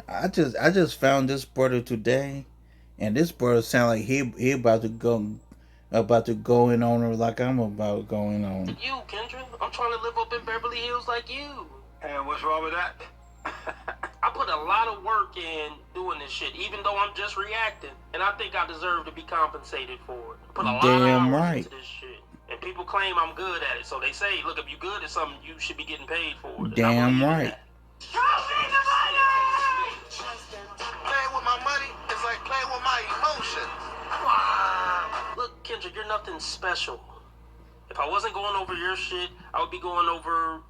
I just found this brother today, and this brother sound like he about to go in on her like I'm about going on. You, Kendra, I'm trying to live up in Beverly Hills like you. And what's wrong with that? I put a lot of work in doing this shit, even though I'm just reacting, and I think I deserve to be compensated for it. I put a lot of hours into this shit, and people claim I'm good at it. So they say, look, if you're good at something, you should be getting paid for it. Damn right. Show me the money! Playing with my money, Kendra, you're nothing special. If I wasn't going over your shit, I would be going over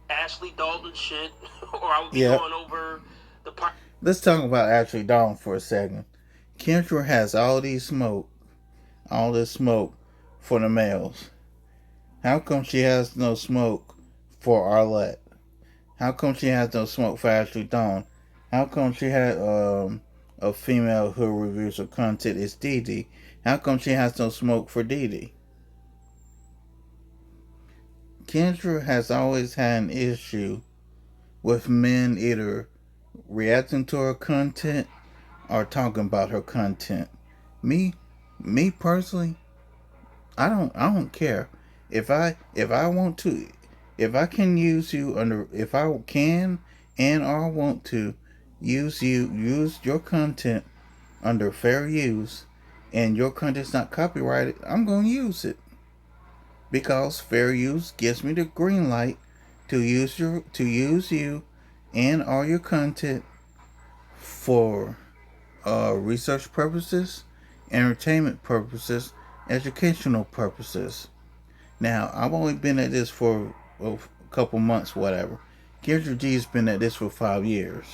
Ashley Dalton shit, or I would be going over the part. Let's talk about Ashley Dalton for a second. Kendra has all this smoke for the males. How come she has no smoke for Arlette? How come she has no smoke for Ashley Dawn? How come she had a female who reviews her content is Dee Dee? How come she has no smoke for Dee Dee? Kendra has always had an issue with men either reacting to her content or talking about her content. Me personally, I don't care. If I want to, if I can use you under, if I can and or want to use your content under fair use, and your content's not copyrighted, I'm gonna use it because fair use gives me the green light to use you and all your content for research purposes, entertainment purposes, educational purposes. Now, I've only been at this for a couple months, whatever. Kendra G has been at this for 5 years.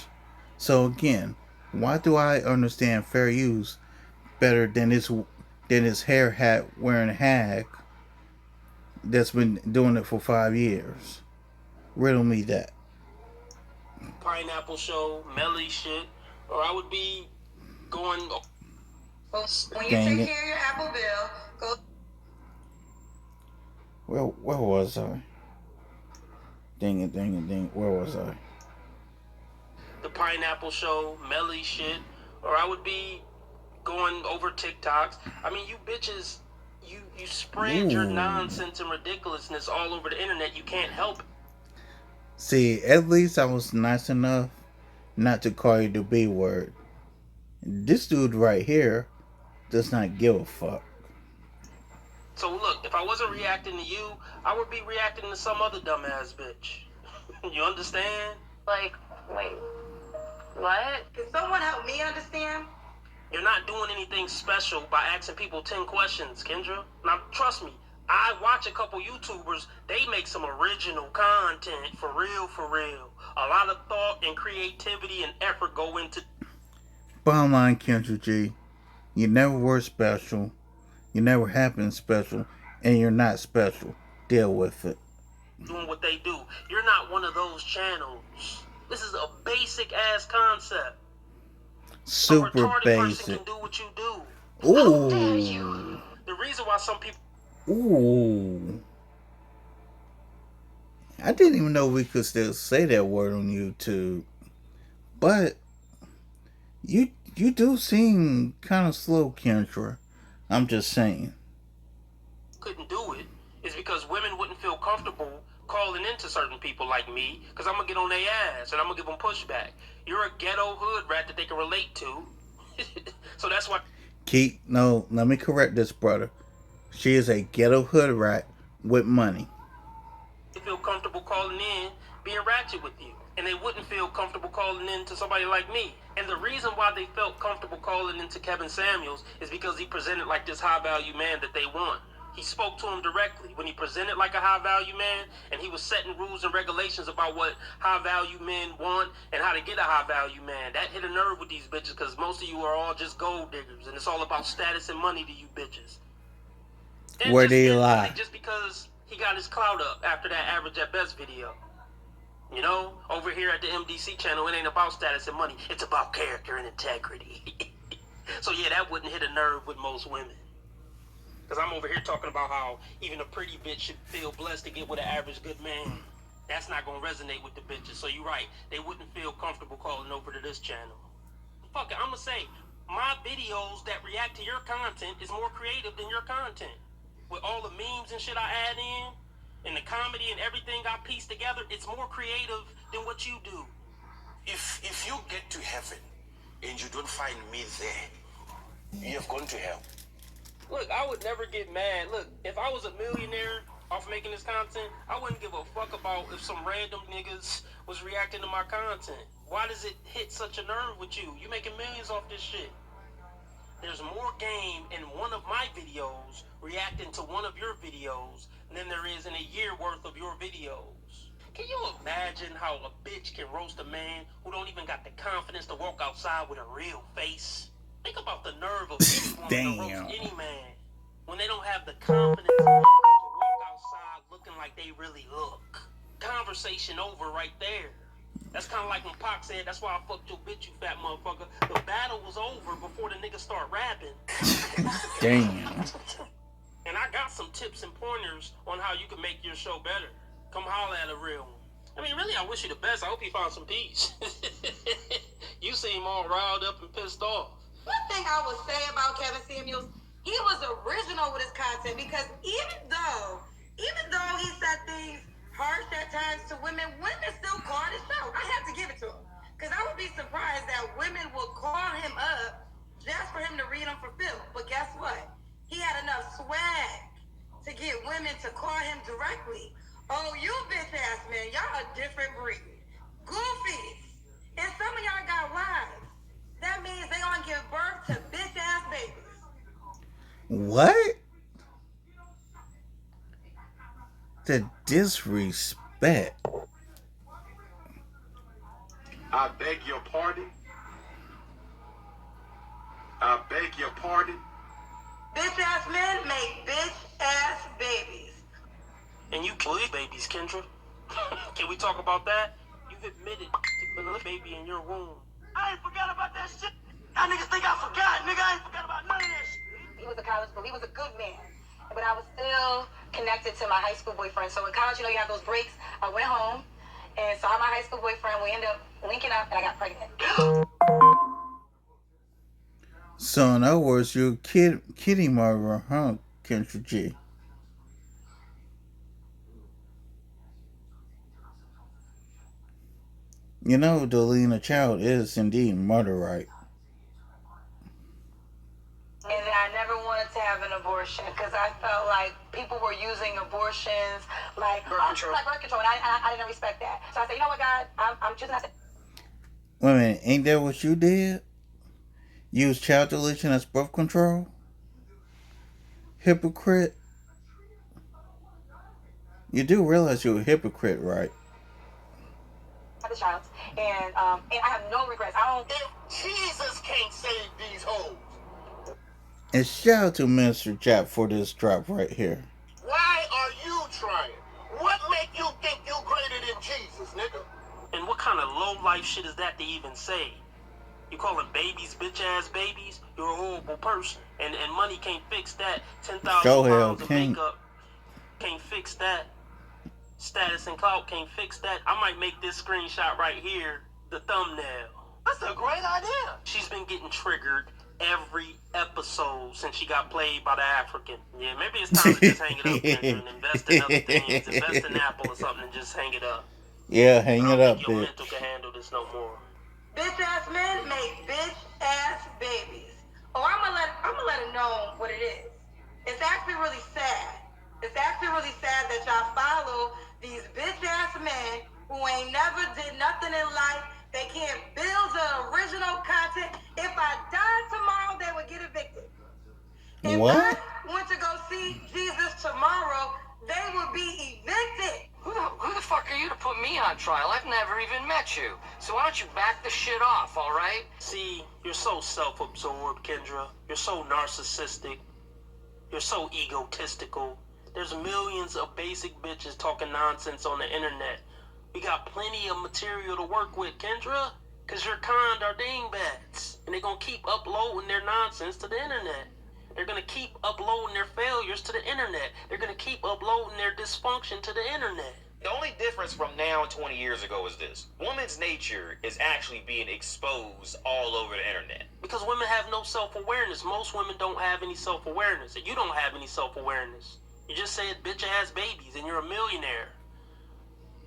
So again, why do I understand fair use better than this hair hat wearing hag that's been doing it for 5 years? Riddle me that. Pineapple show, Melly shit, or I would be going. When you Dang take it. care of your Apple bill, go. Where was I? Dang it. Where was I? The Pineapple show, Melly shit, or I would be going over TikToks. I mean, you bitches, you spread your nonsense and ridiculousness all over the internet. You can't help it. See, at least I was nice enough not to call you the B word. This dude right here does not give a fuck. So look, if I wasn't reacting to you, I would be reacting to some other dumbass bitch. You understand? Like, wait, what? Can someone help me understand? You're not doing anything special by asking people 10 questions, Kendra. Now, trust me, I watch a couple YouTubers. They make some original content, for real, for real. A lot of thought and creativity and effort go into... Bottom line, Kendra G, you never were special. You never have been special. And you're not special. Deal with it. Doing what they do. You're not one of those channels. This is a basic ass concept. Super a retarded basic. person can do what you do. Ooh. How dare you? The reason why some people... Ooh. I didn't even know we could still say that word on YouTube. But you do seem kind of slow, Kendra. I'm just saying. Couldn't do it is because women wouldn't feel comfortable calling into certain people like me, because I'm gonna get on their ass and I'm gonna give them pushback. You're a ghetto hood rat that they can relate to. So that's why... Let me correct this, brother. She is a ghetto hood rat with money. They feel comfortable calling in, being ratchet with you. And they wouldn't feel comfortable calling in to somebody like me. And the reason why they felt comfortable calling into Kevin Samuels is because he presented like this high-value man that they want. He spoke to him directly when he presented like a high-value man, and he was setting rules and regulations about what high-value men want and how to get a high-value man. That hit a nerve with these bitches because most of you are all just gold diggers, and it's all about status and money to you bitches. And Where did he lie? Just because he got his clout up after that Average at Best video. You know, over here at the MDC channel, it ain't about status and money. It's about character and integrity. So yeah, that wouldn't hit a nerve with most women. Because I'm over here talking about how even a pretty bitch should feel blessed to get with an average good man. That's not going to resonate with the bitches. So you're right. They wouldn't feel comfortable calling over to this channel. Fuck it, I'm going to say, my videos that react to your content is more creative than your content. With all the memes and shit I add in, and the comedy and everything I piece together, it's more creative than what you do. If you get to heaven and you don't find me there, you have gone to hell. Look, I would never get mad. Look, if I was a millionaire off making this content, I wouldn't give a fuck about if some random niggas was reacting to my content. Why does it hit such a nerve with you? You making millions off this shit. There's more game in one of my videos reacting to one of your videos than there is in a year worth of your videos. Can you imagine how a bitch can roast a man who don't even got the confidence to walk outside with a real face? Think about the nerve of any woman to roast any man when they don't have the confidence to walk outside looking like they really look. Conversation over right there. That's kind of like when Pac said, that's why I fucked your bitch, you fat motherfucker. The battle was over before the nigga start rapping. Damn. And I got some tips and pointers on how you can make your show better. Come holler at a real one. I mean, really, I wish you the best. I hope you found some peace. You seem all riled up and pissed off. One thing I would say about Kevin Samuels, he was original with his content because even though he said things harsh at times to women still called his show. I have to give it to him. Because I would be surprised that women would call him up just for him to read them for Phil. But guess what? He had enough swag to get women to call him directly. Oh, you bitch ass man, y'all a different breed. Goofies. And some of y'all got wives. That means they gonna give birth to bitch ass babies. What? The disrespect. I beg your pardon. I beg your pardon. Bitch ass men make bitch ass babies. And you believe babies, Kendra. Can we talk about that? You've admitted to putting a baby in your womb. I ain't forgot about that shit. Y'all niggas think I forgot, nigga. I ain't forgot about none of that shit. He was a college boy. He was a good man. But I was still connected to my high school boyfriend. So in college, you have those breaks. I went home and saw my high school boyfriend. We ended up linking up and I got pregnant. So in other words, you're a kitty murderer, huh, Kendra G? You know, deleting a child is indeed murder, right? And I never wanted to have an abortion because I felt like people were using abortions like birth control. And I didn't respect that. So I said, you know what, God, I'm choosing not to. Wait a minute, ain't that what you did? Use child deletion as birth control? Hypocrite? You do realize you're a hypocrite, right? The child, and I have no regrets. I don't. If Jesus can't save these hoes, And shout out to Minister Jap for this drop right here. why are you trying? What make you think you greater than Jesus, nigga? And what kind of low-life shit is that to even say? You calling babies bitch-ass babies? You're a horrible person. And money can't fix that. 10,000 pounds of makeup can't fix that. Status and clout can't fix that. I might make this screenshot right here the thumbnail. That's a great idea. She's been getting triggered every episode since she got played by the African. Yeah, maybe it's time to just hang it up, Kendra, and invest in other things. Invest in Apple or something and just hang it up. Yeah, hang it up, bitch. Your bitch. mental can handle this no more. Bitch ass men make bitch ass babies. Oh, I'm gonna let it know what it is. It's actually really sad. It's actually really sad that y'all follow these bitch ass men who ain't never did nothing in life. They can't build the original content. If I died tomorrow, they would get evicted. If What? I went to go see Jesus tomorrow, they would be evicted. Who the fuck are you to put me on trial? I've never even met you. So why don't you back the shit off, all right? See, you're so self-absorbed, Kendra. You're so narcissistic. You're so egotistical. There's millions of basic bitches talking nonsense on the internet. We got plenty of material to work with, Kendra. Cause your kind are dingbats. And they're gonna keep uploading their nonsense to the internet. They're gonna keep uploading their failures to the internet. They're gonna keep uploading their dysfunction to the internet. The only difference from now and 20 years ago is this. Woman's nature is actually being exposed all over the internet. Because women have no self-awareness. Most women don't have any self-awareness. And you don't have any self-awareness. You just said bitch-ass babies and you're a millionaire.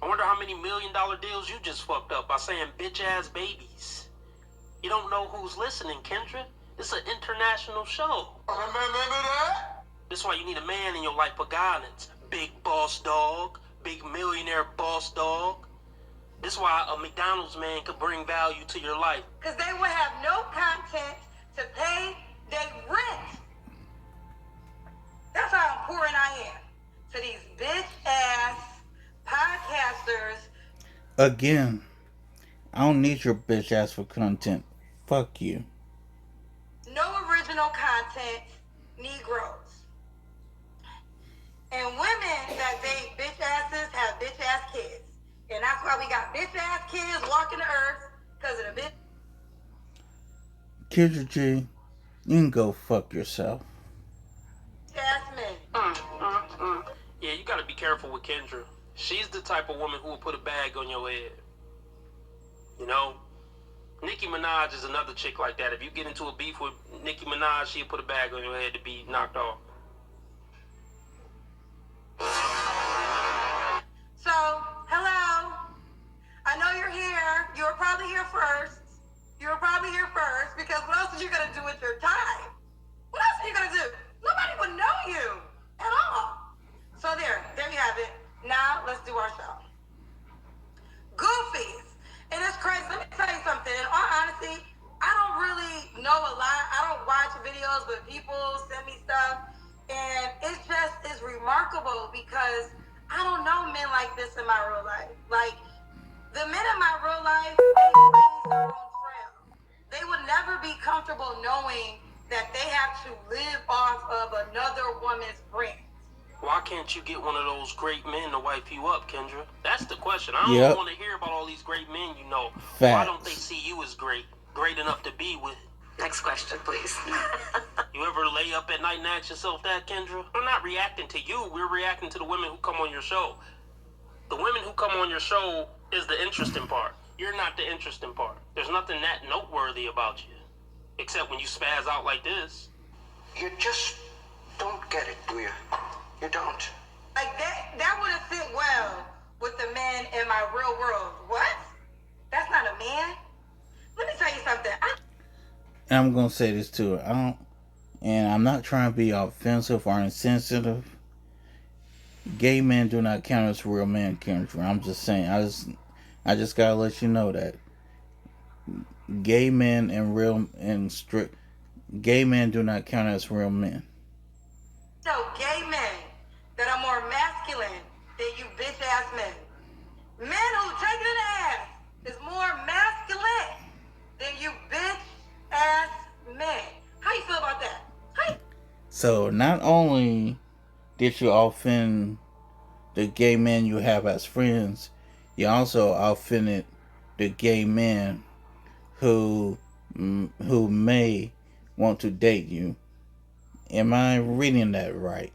I wonder how many $1 million deals you just fucked up by saying bitch-ass babies. You don't know who's listening, Kendra. It's an international show. Remember that? That's why you need a man in your life for guidance. Big boss dog. Big millionaire boss dog. This is why a McDonald's man could bring value to your life. Because they would have no content to pay they rent. That's how important I am to these bitch-ass podcasters. Again, I don't need your bitch ass for content. Fuck you. No original content, Negroes. And women that date bitch asses have bitch ass kids. And that's why we got bitch ass kids walking the earth, because of the bitch Kendra G, you can go fuck yourself. ass men. Yeah, you gotta be careful with Kendra. She's the type of woman who will put a bag on your head. You know? Nicki Minaj is another chick like that. If you get into a beef with Nicki Minaj, she'll put a bag on your head to be knocked off. So, hello. I know you're here. You were probably here first. Because what else are you gonna do with your time? What else are you gonna do? Nobody would know you at all. So there you have it. Now let's do our show. Goofies. And it's crazy. Let me tell you something. In all honesty, I don't really know a lot. I don't watch videos, but people send me stuff. And it's remarkable because I don't know men like this in my real life. Like, the men in my real life, they blaze their own trail. They would never be comfortable knowing that they have to live off of another woman's brand. Why can't you get one of those great men to wipe you up, Kendra? That's the question. I don't want to hear about all these great men you know. Facts. Why don't they see you as great enough to be with? Next question, please. You ever lay up at night and ask yourself that, Kendra? We're not reacting to you. We're reacting to the women who come on your show. The women who come on your show is the interesting part. You're not the interesting part. There's nothing that noteworthy about you. Except when you spaz out like this. You just don't get it, do you? You don't. Like, that wouldn't fit well with the men in my real world. What? That's not a man? Let me tell you something. And I'm gonna say this too. And I'm not trying to be offensive or insensitive. Gay men do not count as real men, Kendra. I'm just saying. I just gotta let you know that gay men gay men do not count as real men. No, gay men that are more masculine than you bitch ass men. Men who take it ass is more masculine than you bitch ass men. How you feel about that? So not only did you offend the gay men you have as friends, you also offended the gay men who may want to date you. Am I reading that right?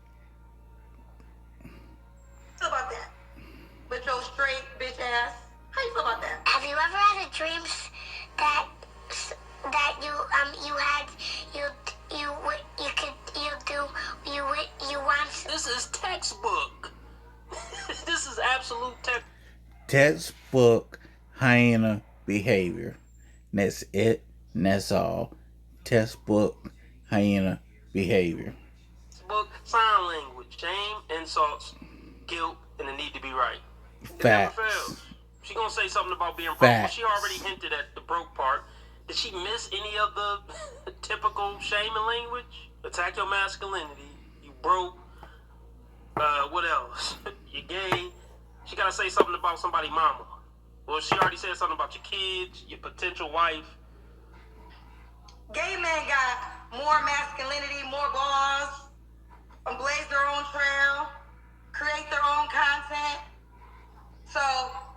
How you feel about that? With your straight bitch ass? How you feel about that? Have you ever had a dreams that you want? This is textbook. This is absolute textbook hyena behavior. That's it. And that's all. Textbook hyena behavior. Textbook sign language. Shame, insults, guilt, and the need to be right. Facts. It never fails. She gonna say something about being broke. Well, she already hinted at the broke part. Did she miss any of the typical shaming language? Attack your masculinity. You broke. What else? You're gay. She gotta say something about somebody's mama. Well, she already said something about your kids, your potential wife. Gay men got more masculinity, more balls, blaze their own trail, create their own content. So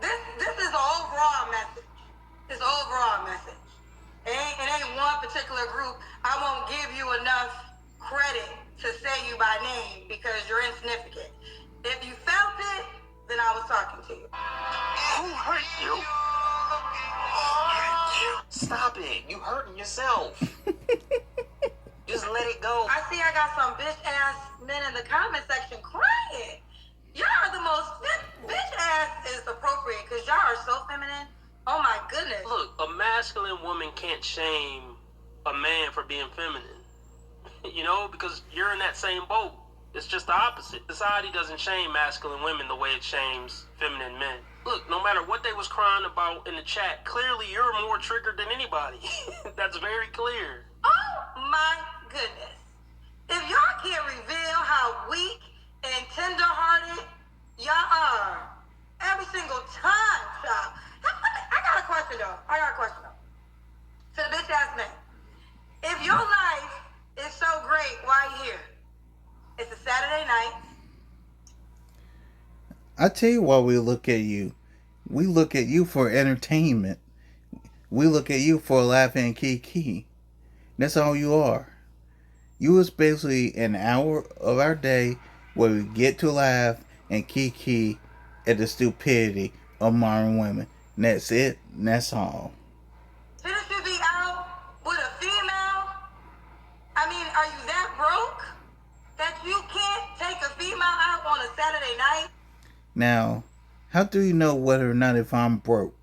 this is the overall message. This overall message. It ain't one particular group. I won't give you enough credit to say you by name because you're insignificant. If you felt it, then I was talking to you. Who hurt you? Stop it. You hurting yourself. Just let it go. I see I got some bitch ass men in the comment section crying. Y'all are the most bitch ass is appropriate because y'all are so feminine. Oh my goodness. Look, a masculine woman can't shame a man for being feminine. You know, because you're in that same boat. It's just the opposite. Society doesn't shame masculine women the way it shames feminine men. Look, no matter what they was crying about in the chat, clearly you're more triggered than anybody. That's very clear. Oh my goodness. If y'all can't reveal how weak and tender-hearted y'all are every single time, child. I got a question, though. To the bitch-ass man. If your life is so great, why are you here? It's a Saturday night. I tell you why we look at you. We look at you for entertainment. We look at you for laughing and kiki. That's all you are. You is basically an hour of our day where we get to laugh and kiki at the stupidity of modern women. And that's it. And that's all. Shouldn't you be out with a female? I mean, are you that broke that you can't take a female out on a Saturday night? Now, how do you know whether or not if I'm broke?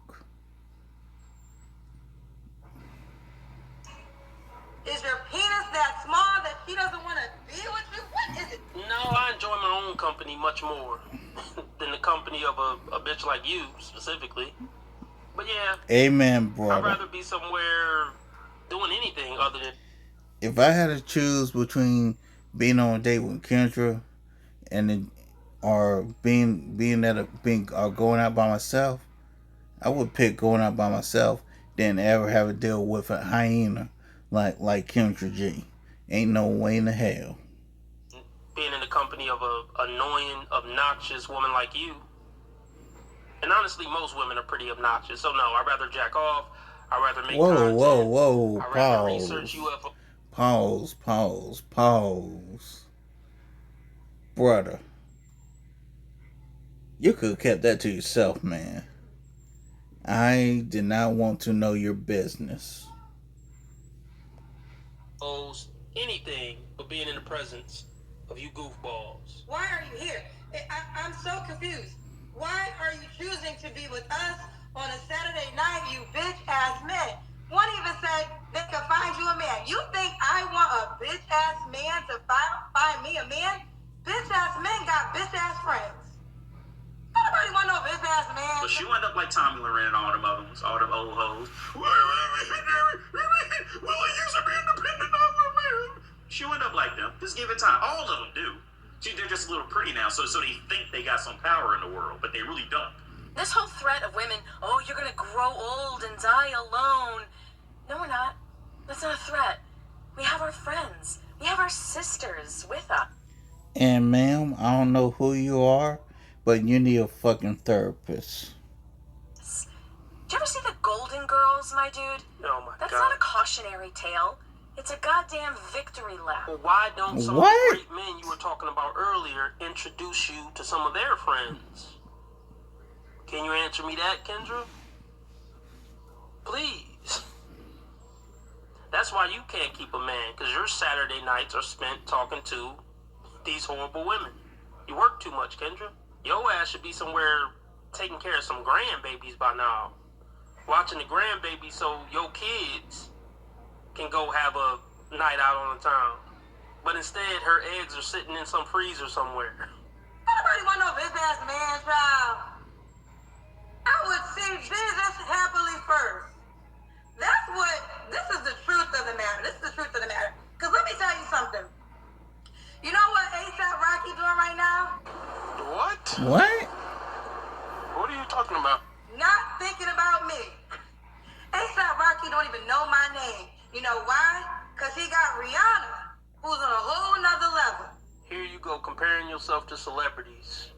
Is your penis that small that she doesn't want to be with you? What is it? No, I enjoy my own company much more than the company of a bitch like you, specifically. But yeah. Amen, brother. I'd rather be somewhere doing anything other than... If I had to choose between being on a date with Kendra and or going out by myself, I would pick going out by myself than ever have to deal with a hyena like Kendra G. Ain't no way in the hell. Being in the company of a annoying, obnoxious woman like you. And honestly, most women are pretty obnoxious. So no, I'd rather jack off. I'd rather make content. Whoa. I'd rather research UFO. Pause. Brother. You could have kept that to yourself, man. I did not want to know your business. Anything but being in the presence of you goofballs. Why are you here? I'm so confused. Why are you choosing to be with us on a Saturday night, you bitch-ass men? One even said they could find you a man. You think I want a bitch-ass man to find me a man? Bitch-ass men got bitch-ass friends. Nobody want no bitch-ass man. But you end up like Tommy Loren and all them other ones, all them old hoes. Well, I used to be independent, now I'm married. You end up like them. Just give it time. All of them do. See, they're just a little pretty now, so they think they got some power in the world, but they really don't. This whole threat of women, oh, you're gonna grow old and die alone. No, we're not. That's not a threat. We have our friends. We have our sisters with us. And ma'am, I don't know who you are, but you need a fucking therapist. Did you ever see the Golden Girls, my dude? Oh my That's God. not a cautionary tale. It's a goddamn victory lap. Well, why don't some of the great men you were talking about earlier introduce you to some of their friends? Can you answer me that, Kendra? Please. That's why you can't keep a man, because your Saturday nights are spent talking to these horrible women. You work too much, Kendra. Your ass should be somewhere taking care of some grandbabies by now. Watching the grandbabies so your kids can go have a night out on the town. But instead, her eggs are sitting in some freezer somewhere. Nobody want no bitch-ass man, child. I would see Jesus happily first. This is the truth of the matter. Because let me tell you something. You know what A$AP Rocky doing right now? What? What are you talking about? Not thinking about me. A$AP Rocky don't even know my name. You know why? Because he got Rihanna, who's on a whole nother level. Here you go, comparing yourself to celebrities.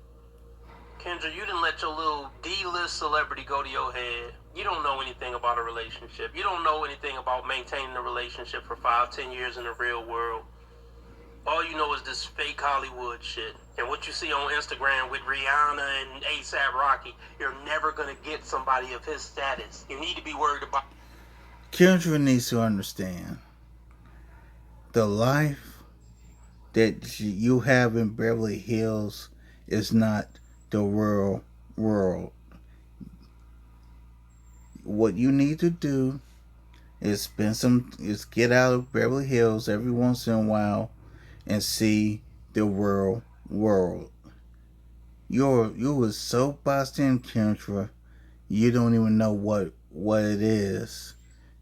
Kendra, you didn't let your little D-list celebrity go to your head. You don't know anything about a relationship. You don't know anything about maintaining a relationship for 5-10 years in the real world. All you know is this fake Hollywood shit. And what you see on Instagram with Rihanna and A$AP Rocky, you're never going to get somebody of his status. You need to be worried about... Kendra needs to understand the life that you have in Beverly Hills is not the real world. What you need to do is get out of Beverly Hills every once in a while and see the real world. You was so boxed in, Kendra, you don't even know what it is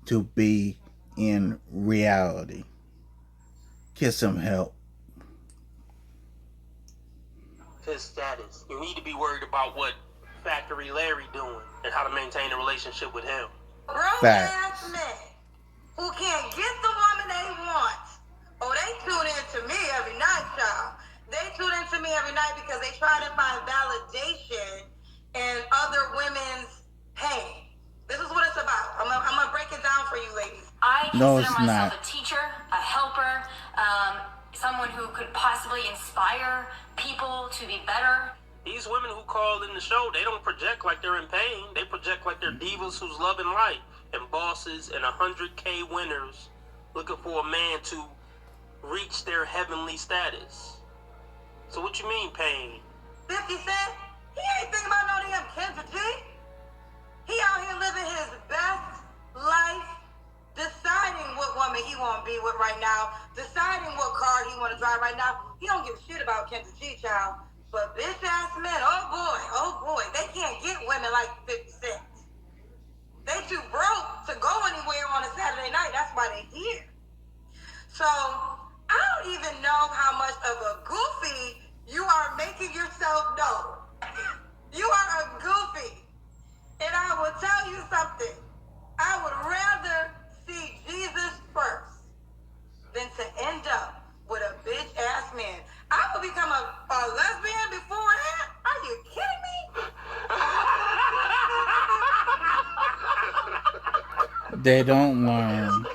to be in reality. Get some help. His status. You need to be worried about what Factory Larry doing and how to maintain a relationship with him. Grown-ass men who can't get the woman they want. Oh, they tune in to me every night, y'all. They tune in to me every night because they try to find validation in other women's pain. This is what it's about. I'm gonna break it down for you ladies. I No, consider it's myself not. a teacher, a helper, someone who could possibly inspire people to be better. These women who call in the show, they don't project like they're in pain. They project like they're divas who's loving life and bosses and 100K winners looking for a man to reach their heavenly status. So what you mean, pain? 50 Cent, he ain't thinking about no damn Kendra G. He out here living his best life, deciding what woman he want to be with right now, deciding what car he want to drive right now. He don't give a shit about Kendra G, child. But bitch ass men, oh boy, they can't get women like 50 Cent. They too broke to go anywhere on a Saturday night. That's why they here. So I don't even know how much of a goofy you are making yourself know. You are a goofy. And I will tell you something. I would rather see Jesus first than to end up with a bitch ass man. I would become a lesbian before that? Are you kidding me? They don't learn.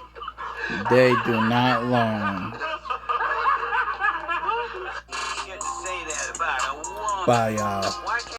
They do not learn. Bye, y'all.